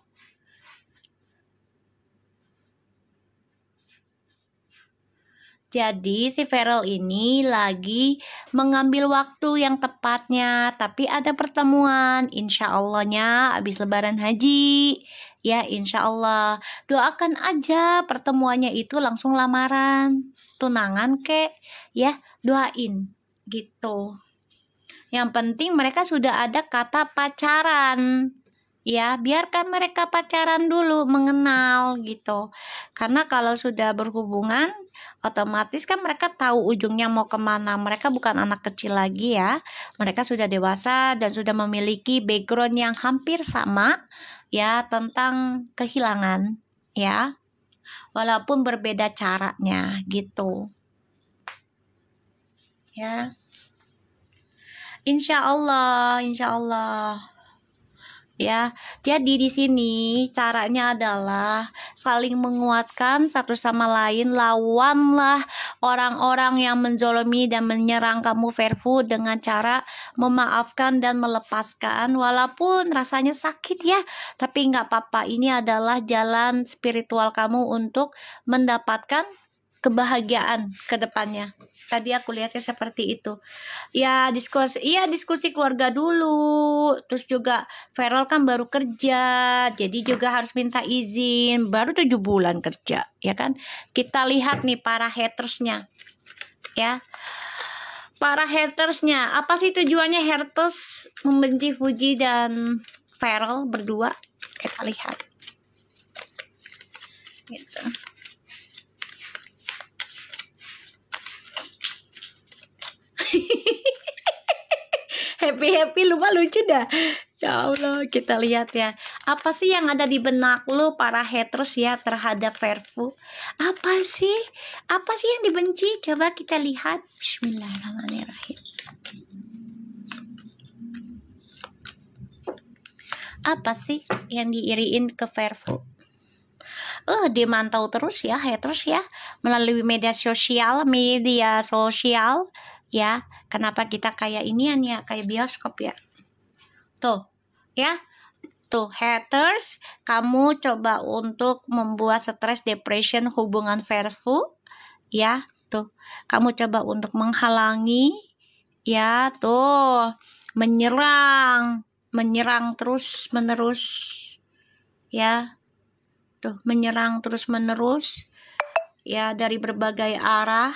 Jadi si Feral ini lagi mengambil waktu yang tepatnya, tapi ada pertemuan insya Allahnya abis lebaran haji ya, insya Allah. Doakan aja pertemuannya itu langsung lamaran, tunangan kek ya, doain gitu. Yang penting mereka sudah ada kata pacaran ya, biarkan mereka pacaran dulu, mengenal gitu. Karena kalau sudah berhubungan, otomatis kan mereka tahu ujungnya mau kemana. Mereka bukan anak kecil lagi ya, mereka sudah dewasa dan sudah memiliki background yang hampir sama ya tentang kehilangan ya, walaupun berbeda caranya gitu ya. Insya Allah, insya Allah. Ya, jadi di sini caranya adalah saling menguatkan satu sama lain. Lawanlah orang-orang yang menzolimi dan menyerang kamu Verfu dengan cara memaafkan dan melepaskan, walaupun rasanya sakit ya, tapi nggak apa-apa. Ini adalah jalan spiritual kamu untuk mendapatkan kebahagiaan ke depannya. Tadi aku lihatnya seperti itu ya. Diskusi keluarga dulu, terus juga Feral kan baru kerja, jadi juga harus minta izin, baru 7 bulan kerja ya kan. Kita lihat nih para hatersnya ya, para hatersnya apa sih tujuannya haters membenci Fuji dan Feral berdua? Kita lihat gitu. Happy lupa lucu dah Ya Allah, kita lihat ya. Apa sih yang ada di benak lu para haters ya terhadap Verfu? Apa sih? Apa sih yang dibenci? Coba kita lihat. Bismillahirrahmanirrahim. Apa sih yang diiriin ke Verfu? Dimantau terus ya haters ya melalui media sosial ya. Kenapa kita kayak inian ya, kayak bioskop ya? Tuh, ya. Tuh haters, kamu coba untuk membuat stres, depression hubungan Verfu ya. Tuh, kamu coba untuk menghalangi ya, tuh menyerang terus menerus ya. Tuh, menyerang terus menerus ya dari berbagai arah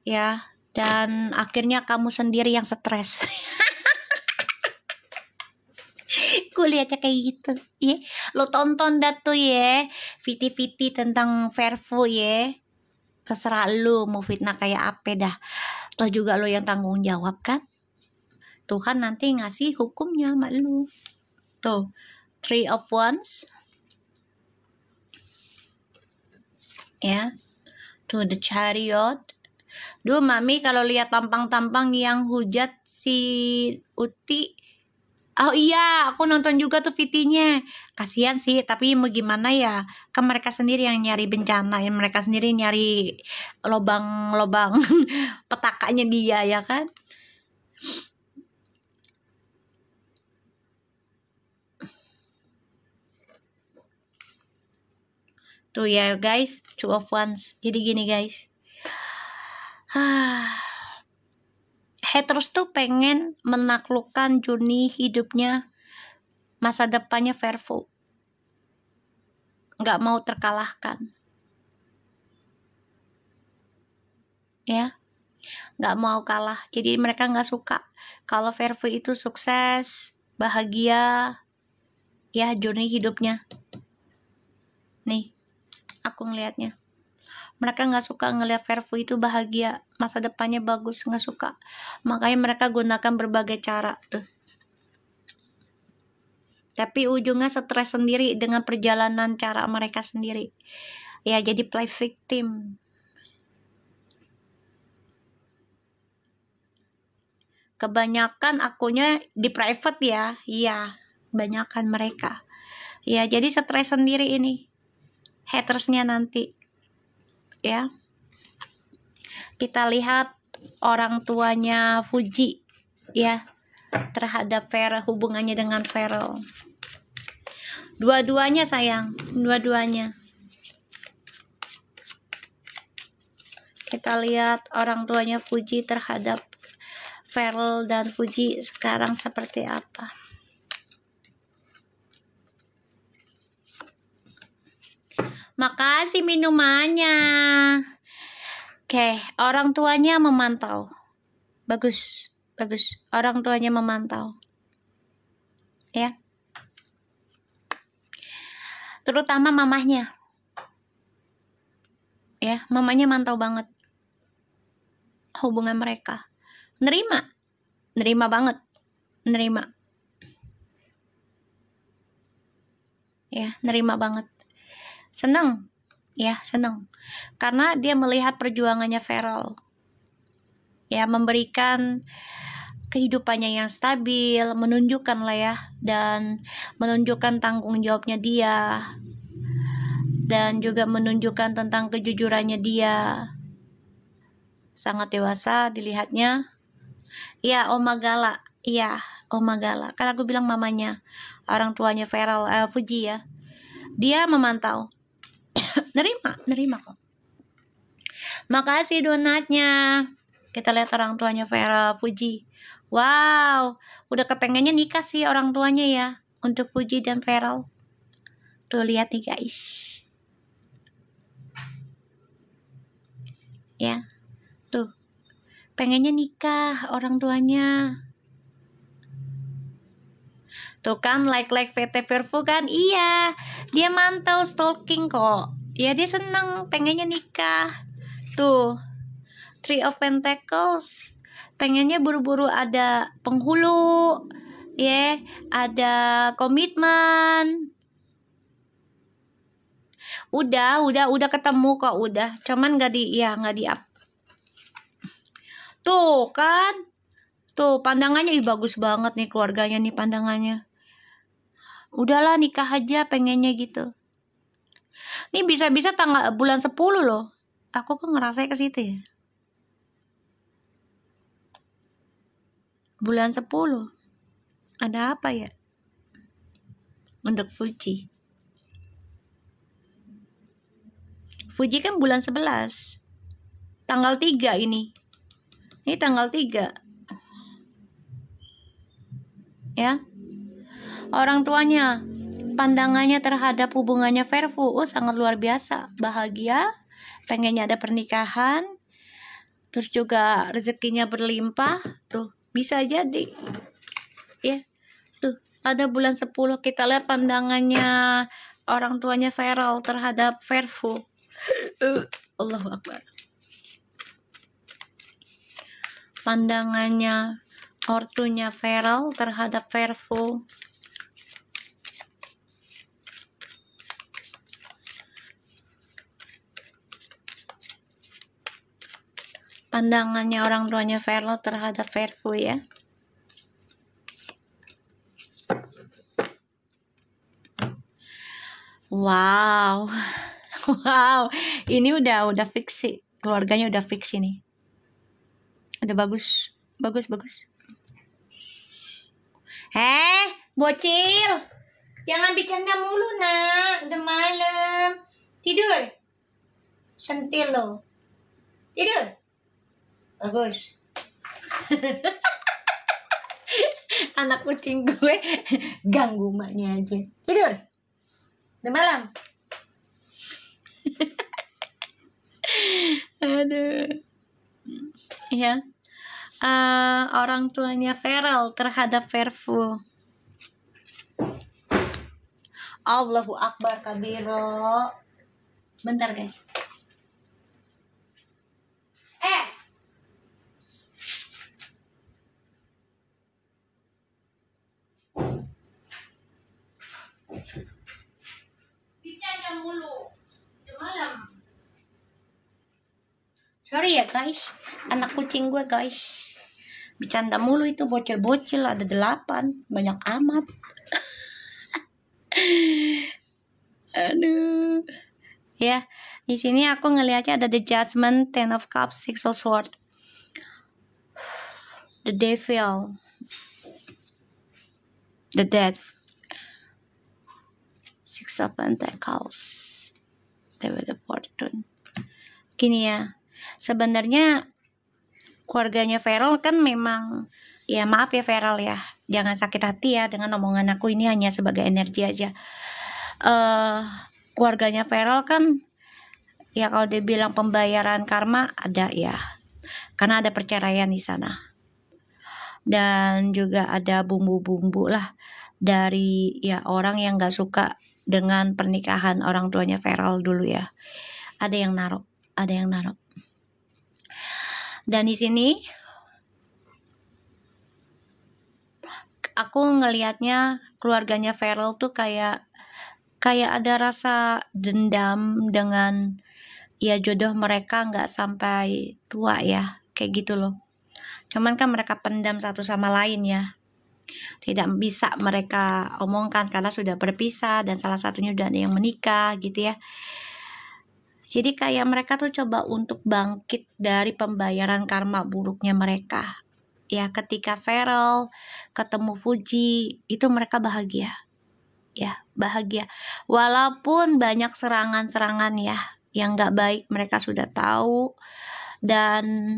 ya, dan akhirnya kamu sendiri yang stres. Kuliahnya kayak gitu ya. Lo tonton dah tuh ya VT tentang Verfu ya, terserah lu mau fitnah kayak apa dah, toh juga lo yang tanggung jawab kan. Tuhan nanti ngasih hukumnya sama lu. Tuh, Three of Wands ya. Tuh, The Chariot. Duh mami kalau lihat tampang-tampang yang hujat si Uti. Oh iya, aku nonton juga tuh VT-nya. Kasihan sih, tapi mau gimana ya? Kan mereka sendiri yang nyari bencana, yang mereka sendiri nyari lobang-lobang petakanya dia ya kan? Tuh ya guys, Two of Wands. Jadi gini guys. Haters tuh pengen menaklukkan journey hidupnya, masa depannya Verfu. Nggak mau terkalahkan. Ya, nggak mau kalah. Jadi mereka nggak suka kalau Verfu itu sukses, bahagia, ya journey hidupnya. Nih, aku ngelihatnya. Mereka nggak suka ngelihat Verfu itu bahagia, masa depannya bagus, nggak suka. Makanya mereka gunakan berbagai cara tuh. Tapi ujungnya stres sendiri dengan perjalanan cara mereka sendiri. Ya, jadi play victim. Kebanyakan akunnya di private ya. Iya, kebanyakan mereka. Ya, jadi stres sendiri ini. Hatersnya nanti. Ya. Kita lihat orang tuanya Fuji ya terhadap Farel, hubungannya dengan Farel. Dua-duanya sayang, dua-duanya. Kita lihat orang tuanya Fuji terhadap Farel dan Fuji sekarang seperti apa. Makasih minumannya. Oke, orang tuanya memantau. Bagus, bagus. Orang tuanya memantau. Ya. Terutama mamahnya. Ya, mamanya mantau banget hubungan mereka. Nerima banget. Nerima. Ya, nerima banget. Seneng. Ya, seneng. Karena dia melihat perjuangannya Farel. Ya, memberikan kehidupannya yang stabil, menunjukkan lah ya, dan menunjukkan tanggung jawabnya dia, dan juga menunjukkan tentang kejujurannya dia. Sangat dewasa dilihatnya. Iya, Oma Gala. Iya, Oma Gala. Kan aku bilang mamanya, orang tuanya Farel, Fuji ya. Dia memantau. nerima kok. Makasih donatnya. Kita lihat orang tuanya Farel, Fuji. Wow, udah kepengennya nikah sih orang tuanya ya, untuk Fuji dan Farel. Tuh lihat nih guys. Ya, tuh. Pengennya nikah orang tuanya. Tuh kan like VT Verfu kan. Iya, dia mantau stalking kok. Ya dia seneng pengennya nikah. Tuh, Three of Pentacles. pengennya buru-buru ada penghulu, ya, ada komitmen. Udah ketemu kok, udah. Cuman nggak di up. Tuh kan, tuh pandangannya bagus banget nih keluarganya nih pandangannya. Udahlah nikah aja pengennya gitu. Ini bisa-bisa bulan 10 loh. Aku kok ngerasa ke situ ya. Bulan 10. Ada apa ya? Untuk Fuji. Fuji kan bulan 11. Tanggal 3 ini. Ini tanggal 3. Ya. Orang tuanya pandangannya terhadap hubungannya Verfu sangat luar biasa, bahagia, pengennya ada pernikahan, terus juga rezekinya berlimpah, tuh bisa jadi, ya, tuh ada bulan 10 kita lihat pandangannya orang tuanya Feral terhadap Verfu. Allahu Akbar. Pandangannya ortunya Feral terhadap Verfu. Pandangannya orang tuanya Verlo terhadap Verfu ya. Wow. Wow. Ini udah fix sih. Keluarganya udah fix ini. Udah bagus. Bagus. Bocil. Jangan bercanda mulu, nak. Udah malam. Tidur. Sentil lo. Tidur. Bagus. Anak kucing gue ganggu maknya aja. Tidur. Udah malam. Aduh. Ya. Orang tuanya Feral terhadap Verfu. Allahu Akbar kabiro. Bentar guys. Bicara mulu. Malam. Sorry ya guys, anak kucing gue guys. Bercanda mulu itu bocil-bocil ada 8, banyak amat. Aduh. Ya, di sini aku ngelihatnya ada the Judgment, Ten of Cups, Six of Swords, the Devil, the Death, Six of Pentacles, Devil of Fortune. Gini ya, sebenarnya keluarganya Feral kan memang, ya maaf ya Feral ya, jangan sakit hati ya dengan omongan aku, ini hanya sebagai energi aja. Keluarganya Feral kan, ya kalau dia bilang pembayaran karma ada ya, karena ada perceraian di sana, dan juga ada bumbu-bumbu lah dari ya orang yang gak suka dengan pernikahan orang tuanya Feral dulu ya, ada yang naruh. Dan di sini aku ngelihatnya keluarganya Feral tuh kayak ada rasa dendam dengan ya jodoh mereka nggak sampai tua ya, kayak gitu loh. Cuman kan mereka pendam satu sama lain ya, tidak bisa mereka omongkan karena sudah berpisah dan salah satunya udah ada yang menikah gitu ya. Jadi kayak mereka tuh coba untuk bangkit dari pembayaran karma buruknya mereka. Ya ketika Feral ketemu Fuji itu mereka bahagia. Ya bahagia. Walaupun banyak serangan-serangan ya yang gak baik mereka sudah tahu. Dan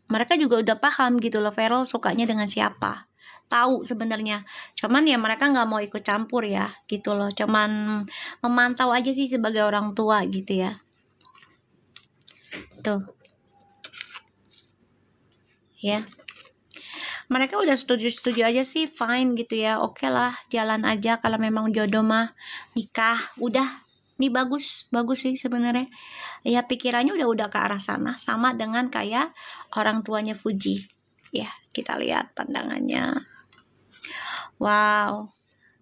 mereka juga udah paham gitu loh Feral sukanya dengan siapa. Tahu sebenarnya, cuman ya mereka nggak mau ikut campur ya gitu loh, cuman memantau aja sih sebagai orang tua gitu ya. Tuh ya, mereka udah setuju aja sih, fine gitu ya, oke lah, jalan aja kalau memang jodoh mah nikah udah. Ini bagus sih sebenarnya Ya pikirannya udah ke arah sana, sama dengan kayak orang tuanya Fuji. Ya, kita lihat pandangannya. Wow,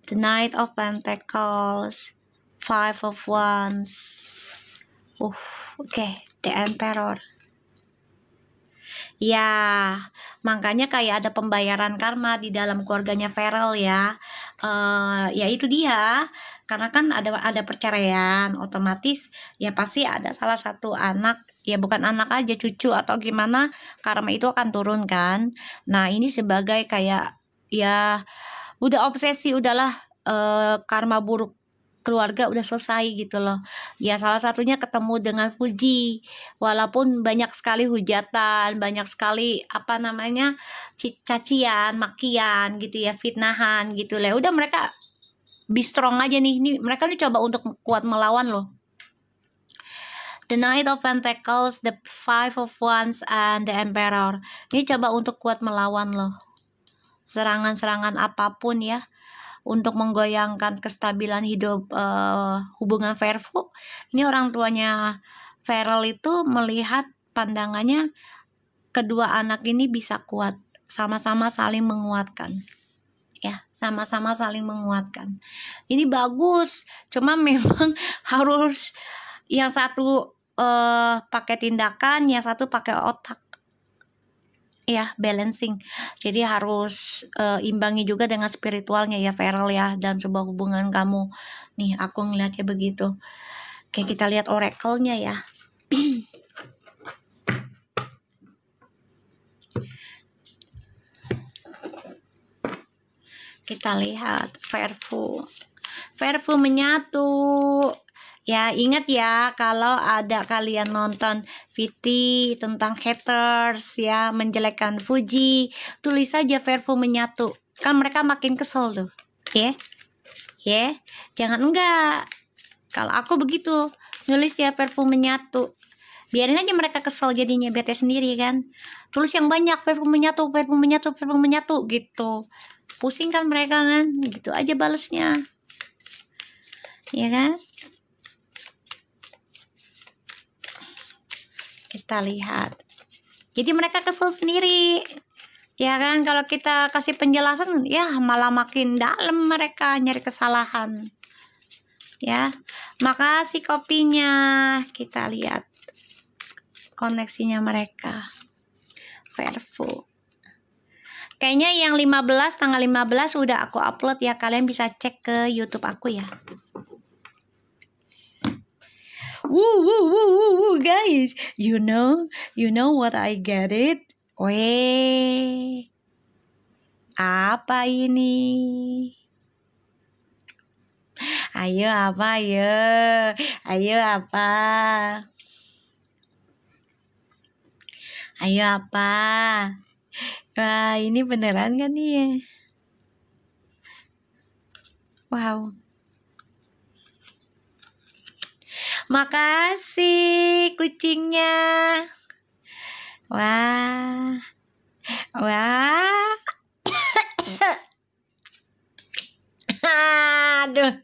the Knight of Pentacles, Five of Wands. Oke, the Emperor. Ya, makanya kayak ada pembayaran karma di dalam keluarganya Farrell ya. Ya itu dia, karena kan ada perceraian, otomatis ya pasti ada salah satu anak, ya bukan anak aja, cucu atau gimana, karma itu akan turun kan. Nah ini sebagai kayak ya udah obsesi, udahlah, karma buruk keluarga udah selesai gitu loh. Ya salah satunya ketemu dengan Fuji, walaupun banyak sekali hujatan, banyak sekali apa namanya cacian, makian gitu ya, fitnahan gitu lah. Udah mereka be strong aja nih. Mereka nih coba untuk kuat melawan loh. The Knight of Pentacles, the Five of Wands, and the Emperor. Ini coba untuk kuat melawan loh. Serangan-serangan apapun ya, untuk menggoyangkan kestabilan hidup hubungan Verfu. Ini orang tuanya Farrell itu melihat pandangannya kedua anak ini bisa kuat, sama-sama saling menguatkan. Ya, sama-sama saling menguatkan. Ini bagus, cuma memang harus yang satu pakai tindakan, yang satu pakai otak. Ya, balancing. Jadi harus imbangi juga dengan spiritualnya ya Farrell ya, dalam sebuah hubungan kamu. Nih, aku ngeliatnya begitu. Oke, kita lihat oracle-nya ya. Kita lihat Verfu. Verfu menyatu. Ya, ingat ya, kalau ada kalian nonton VT tentang haters ya, menjelekkan Fuji, tulis saja Verfu menyatu. Kan mereka makin kesel tuh. Ya, jangan enggak. Kalau aku begitu, nulis ya Verfu menyatu. Biarin aja mereka kesel jadinya, bete sendiri kan. Tulis yang banyak, Verfu menyatu, Verfu menyatu, Verfu menyatu gitu. Pusing kan mereka kan, gitu aja balesnya. Ya kan? Kita lihat. Jadi mereka kesel sendiri. Ya kan, kalau kita kasih penjelasan ya malah makin dalam mereka nyari kesalahan. Ya. Makasih kopinya. Kita lihat koneksinya mereka. Verfu. Kayaknya yang 15, tanggal 15 udah aku upload ya. Kalian bisa cek ke YouTube aku ya. Woo, guys, you know what I get it? Weh, apa ini? Ayo apa? Ayo apa? Ayo apa? Wah, ini beneran kan nih ya? Wow. Makasih kucingnya. Wah. Aduh.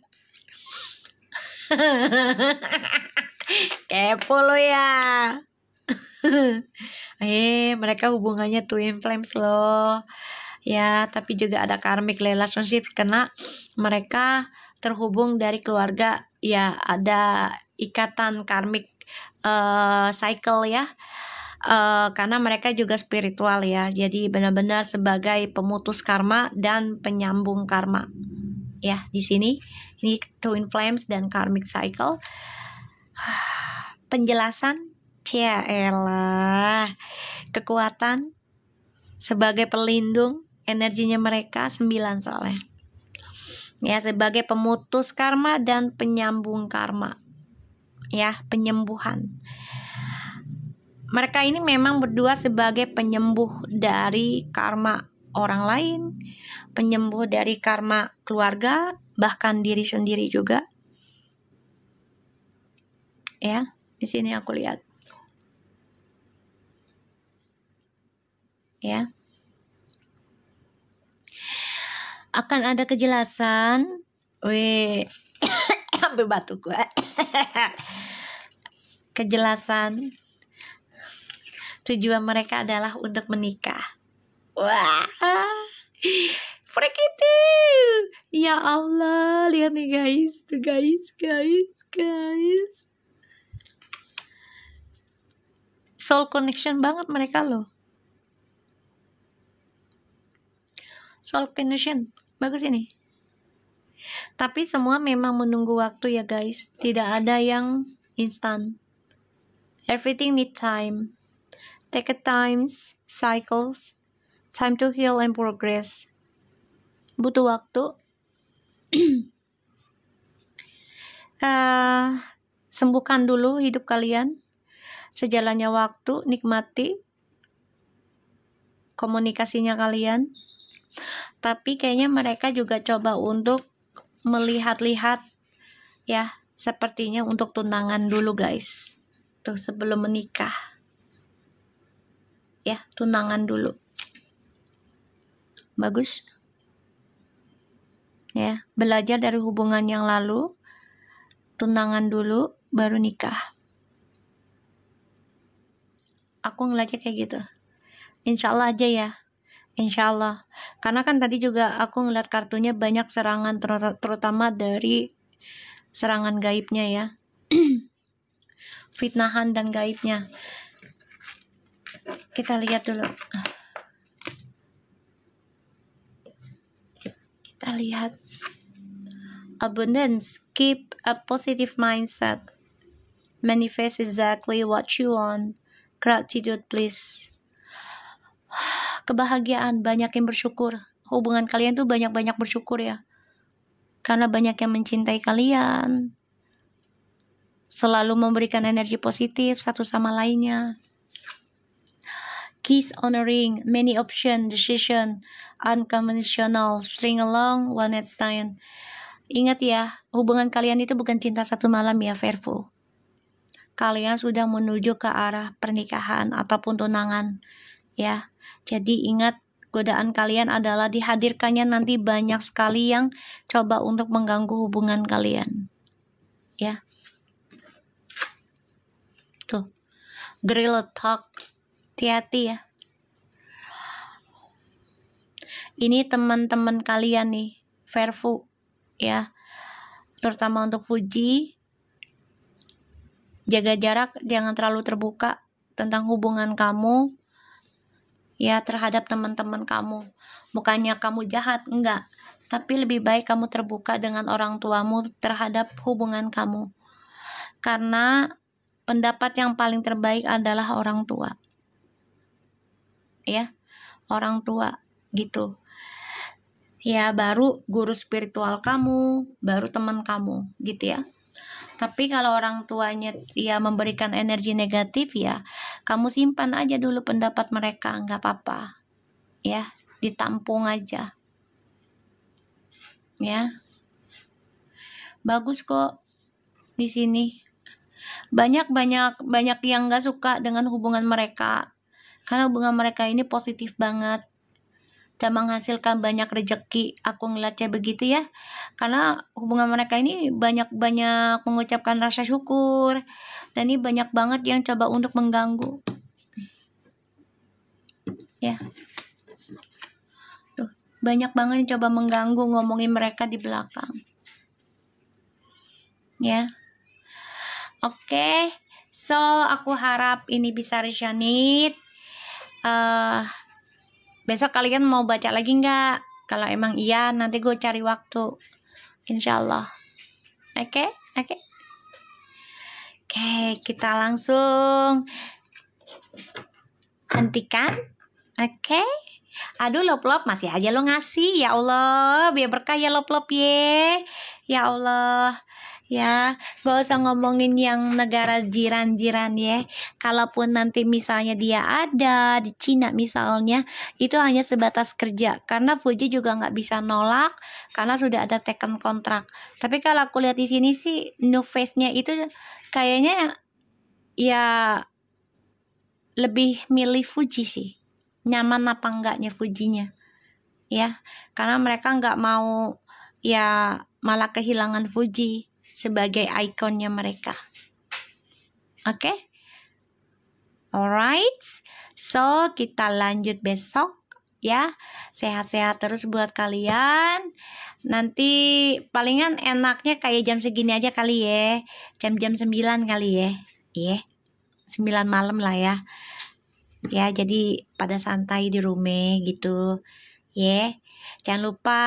Kepo lo ya. Mereka hubungannya twin flames loh. Ya, tapi juga ada karmic relationship karena mereka terhubung dari keluarga. Ya, ada ikatan karmic cycle ya. Karena mereka juga spiritual ya. Jadi benar-benar sebagai pemutus karma dan penyambung karma. Ya, di sini ini twin flames dan karmic cycle. Penjelasan, ya elah, kekuatan sebagai pelindung, energinya mereka 9 soalnya. Ya, sebagai pemutus karma dan penyambung karma. Ya, penyembuhan. Mereka ini memang berdua sebagai penyembuh dari karma orang lain, penyembuh dari karma keluarga, bahkan diri sendiri juga. Ya, di sini aku lihat. Ya. Akan ada kejelasan. Weh, sampai batuk gue. kejelasan. Tujuan mereka adalah untuk menikah. Wah, freaky. Ya Allah, lihat nih guys, tuh guys. Soul connection banget mereka loh. Soul connection, bagus ini. Tapi semua memang menunggu waktu ya guys. Tidak ada yang instan. Everything need time. Take a times, cycles, time to heal and progress. Butuh waktu. Sembuhkan dulu hidup kalian. Sejalannya waktu, nikmati komunikasinya kalian. Tapi kayaknya mereka juga coba untuk melihat-lihat ya, sepertinya untuk tunangan dulu guys. Tuh sebelum menikah. Ya, tunangan dulu. Bagus. Ya, belajar dari hubungan yang lalu. Tunangan dulu, baru nikah. Aku ngeliatnya kayak gitu. Insya Allah aja ya. Insya Allah. Karena kan tadi juga aku ngeliat kartunya banyak serangan, terutama dari serangan gaibnya ya. Fitnahan dan gaibnya. Kita lihat dulu. Kita lihat. Abundance. Keep a positive mindset. Manifest exactly what you want. Gratitude please. Kebahagiaan, banyak yang bersyukur. Hubungan kalian tuh banyak-banyak bersyukur ya. Karena banyak yang mencintai kalian. Selalu memberikan energi positif satu sama lainnya. Keys honoring, many option, decision, unconventional, string along, one night stand. Ingat ya, hubungan kalian itu bukan cinta satu malam ya, Virgo. Kalian sudah menuju ke arah pernikahan ataupun tunangan ya. Jadi ingat, godaan kalian adalah dihadirkannya nanti banyak sekali yang coba untuk mengganggu hubungan kalian ya. Tuh, gorilla talk, hati-hati ya. Ini teman-teman kalian nih, Virgo ya, terutama untuk Fuji. Jaga jarak, jangan terlalu terbuka tentang hubungan kamu ya terhadap teman-teman kamu. Bukannya kamu jahat, enggak. Tapi lebih baik kamu terbuka dengan orang tuamu terhadap hubungan kamu. Karena pendapat yang paling terbaik adalah orang tua. Ya, orang tua gitu. Ya, baru guru spiritual kamu, baru teman kamu gitu ya. Tapi kalau orang tuanya ya memberikan energi negatif ya, kamu simpan aja dulu pendapat mereka, nggak apa-apa. Ya, ditampung aja. Ya. Bagus kok di sini. Banyak yang nggak suka dengan hubungan mereka. Karena hubungan mereka ini positif banget dan menghasilkan banyak rejeki. Aku ngeliatnya begitu ya. Karena hubungan mereka ini banyak mengucapkan rasa syukur. Dan ini banyak banget yang coba untuk mengganggu. Ya. Tuh, banyak banget yang coba mengganggu, ngomongin mereka di belakang. Ya. Oke. So, aku harap ini bisa resonate. Besok kalian mau baca lagi nggak? Kalau emang iya, nanti gue cari waktu. Insya Allah. Oke? Oke, kita langsung hentikan. Oke? Aduh, lop-lop masih aja lo ngasih. Ya Allah, biar berkah ya lop-lop ye. Ya Allah. Ya, gak usah ngomongin yang negara jiran-jiran ya. Kalaupun nanti misalnya dia ada di Cina misalnya, itu hanya sebatas kerja. Karena Fuji juga nggak bisa nolak, karena sudah ada taken kontrak. Tapi kalau aku lihat di sini sih, new face-nya itu kayaknya ya lebih milih Fuji sih. Nyaman apa enggaknya Fujinya. Ya, karena mereka nggak mau ya malah kehilangan Fuji sebagai ikonnya mereka. Oke? Alright, so kita lanjut besok ya. Sehat-sehat terus buat kalian. Nanti palingan enaknya kayak jam segini aja kali ya. Jam-jam 9 kali ya. Iya, 9 malam lah ya. Ya, jadi pada santai di rumah gitu. Ya, jangan lupa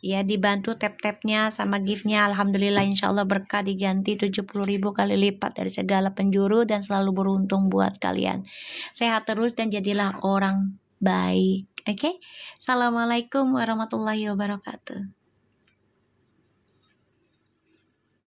ya dibantu tap-tapnya sama giftnya. Alhamdulillah insya Allah berkah diganti 70.000 kali lipat dari segala penjuru dan selalu beruntung buat kalian. Sehat terus dan jadilah orang baik. Oke? Assalamualaikum warahmatullahi wabarakatuh.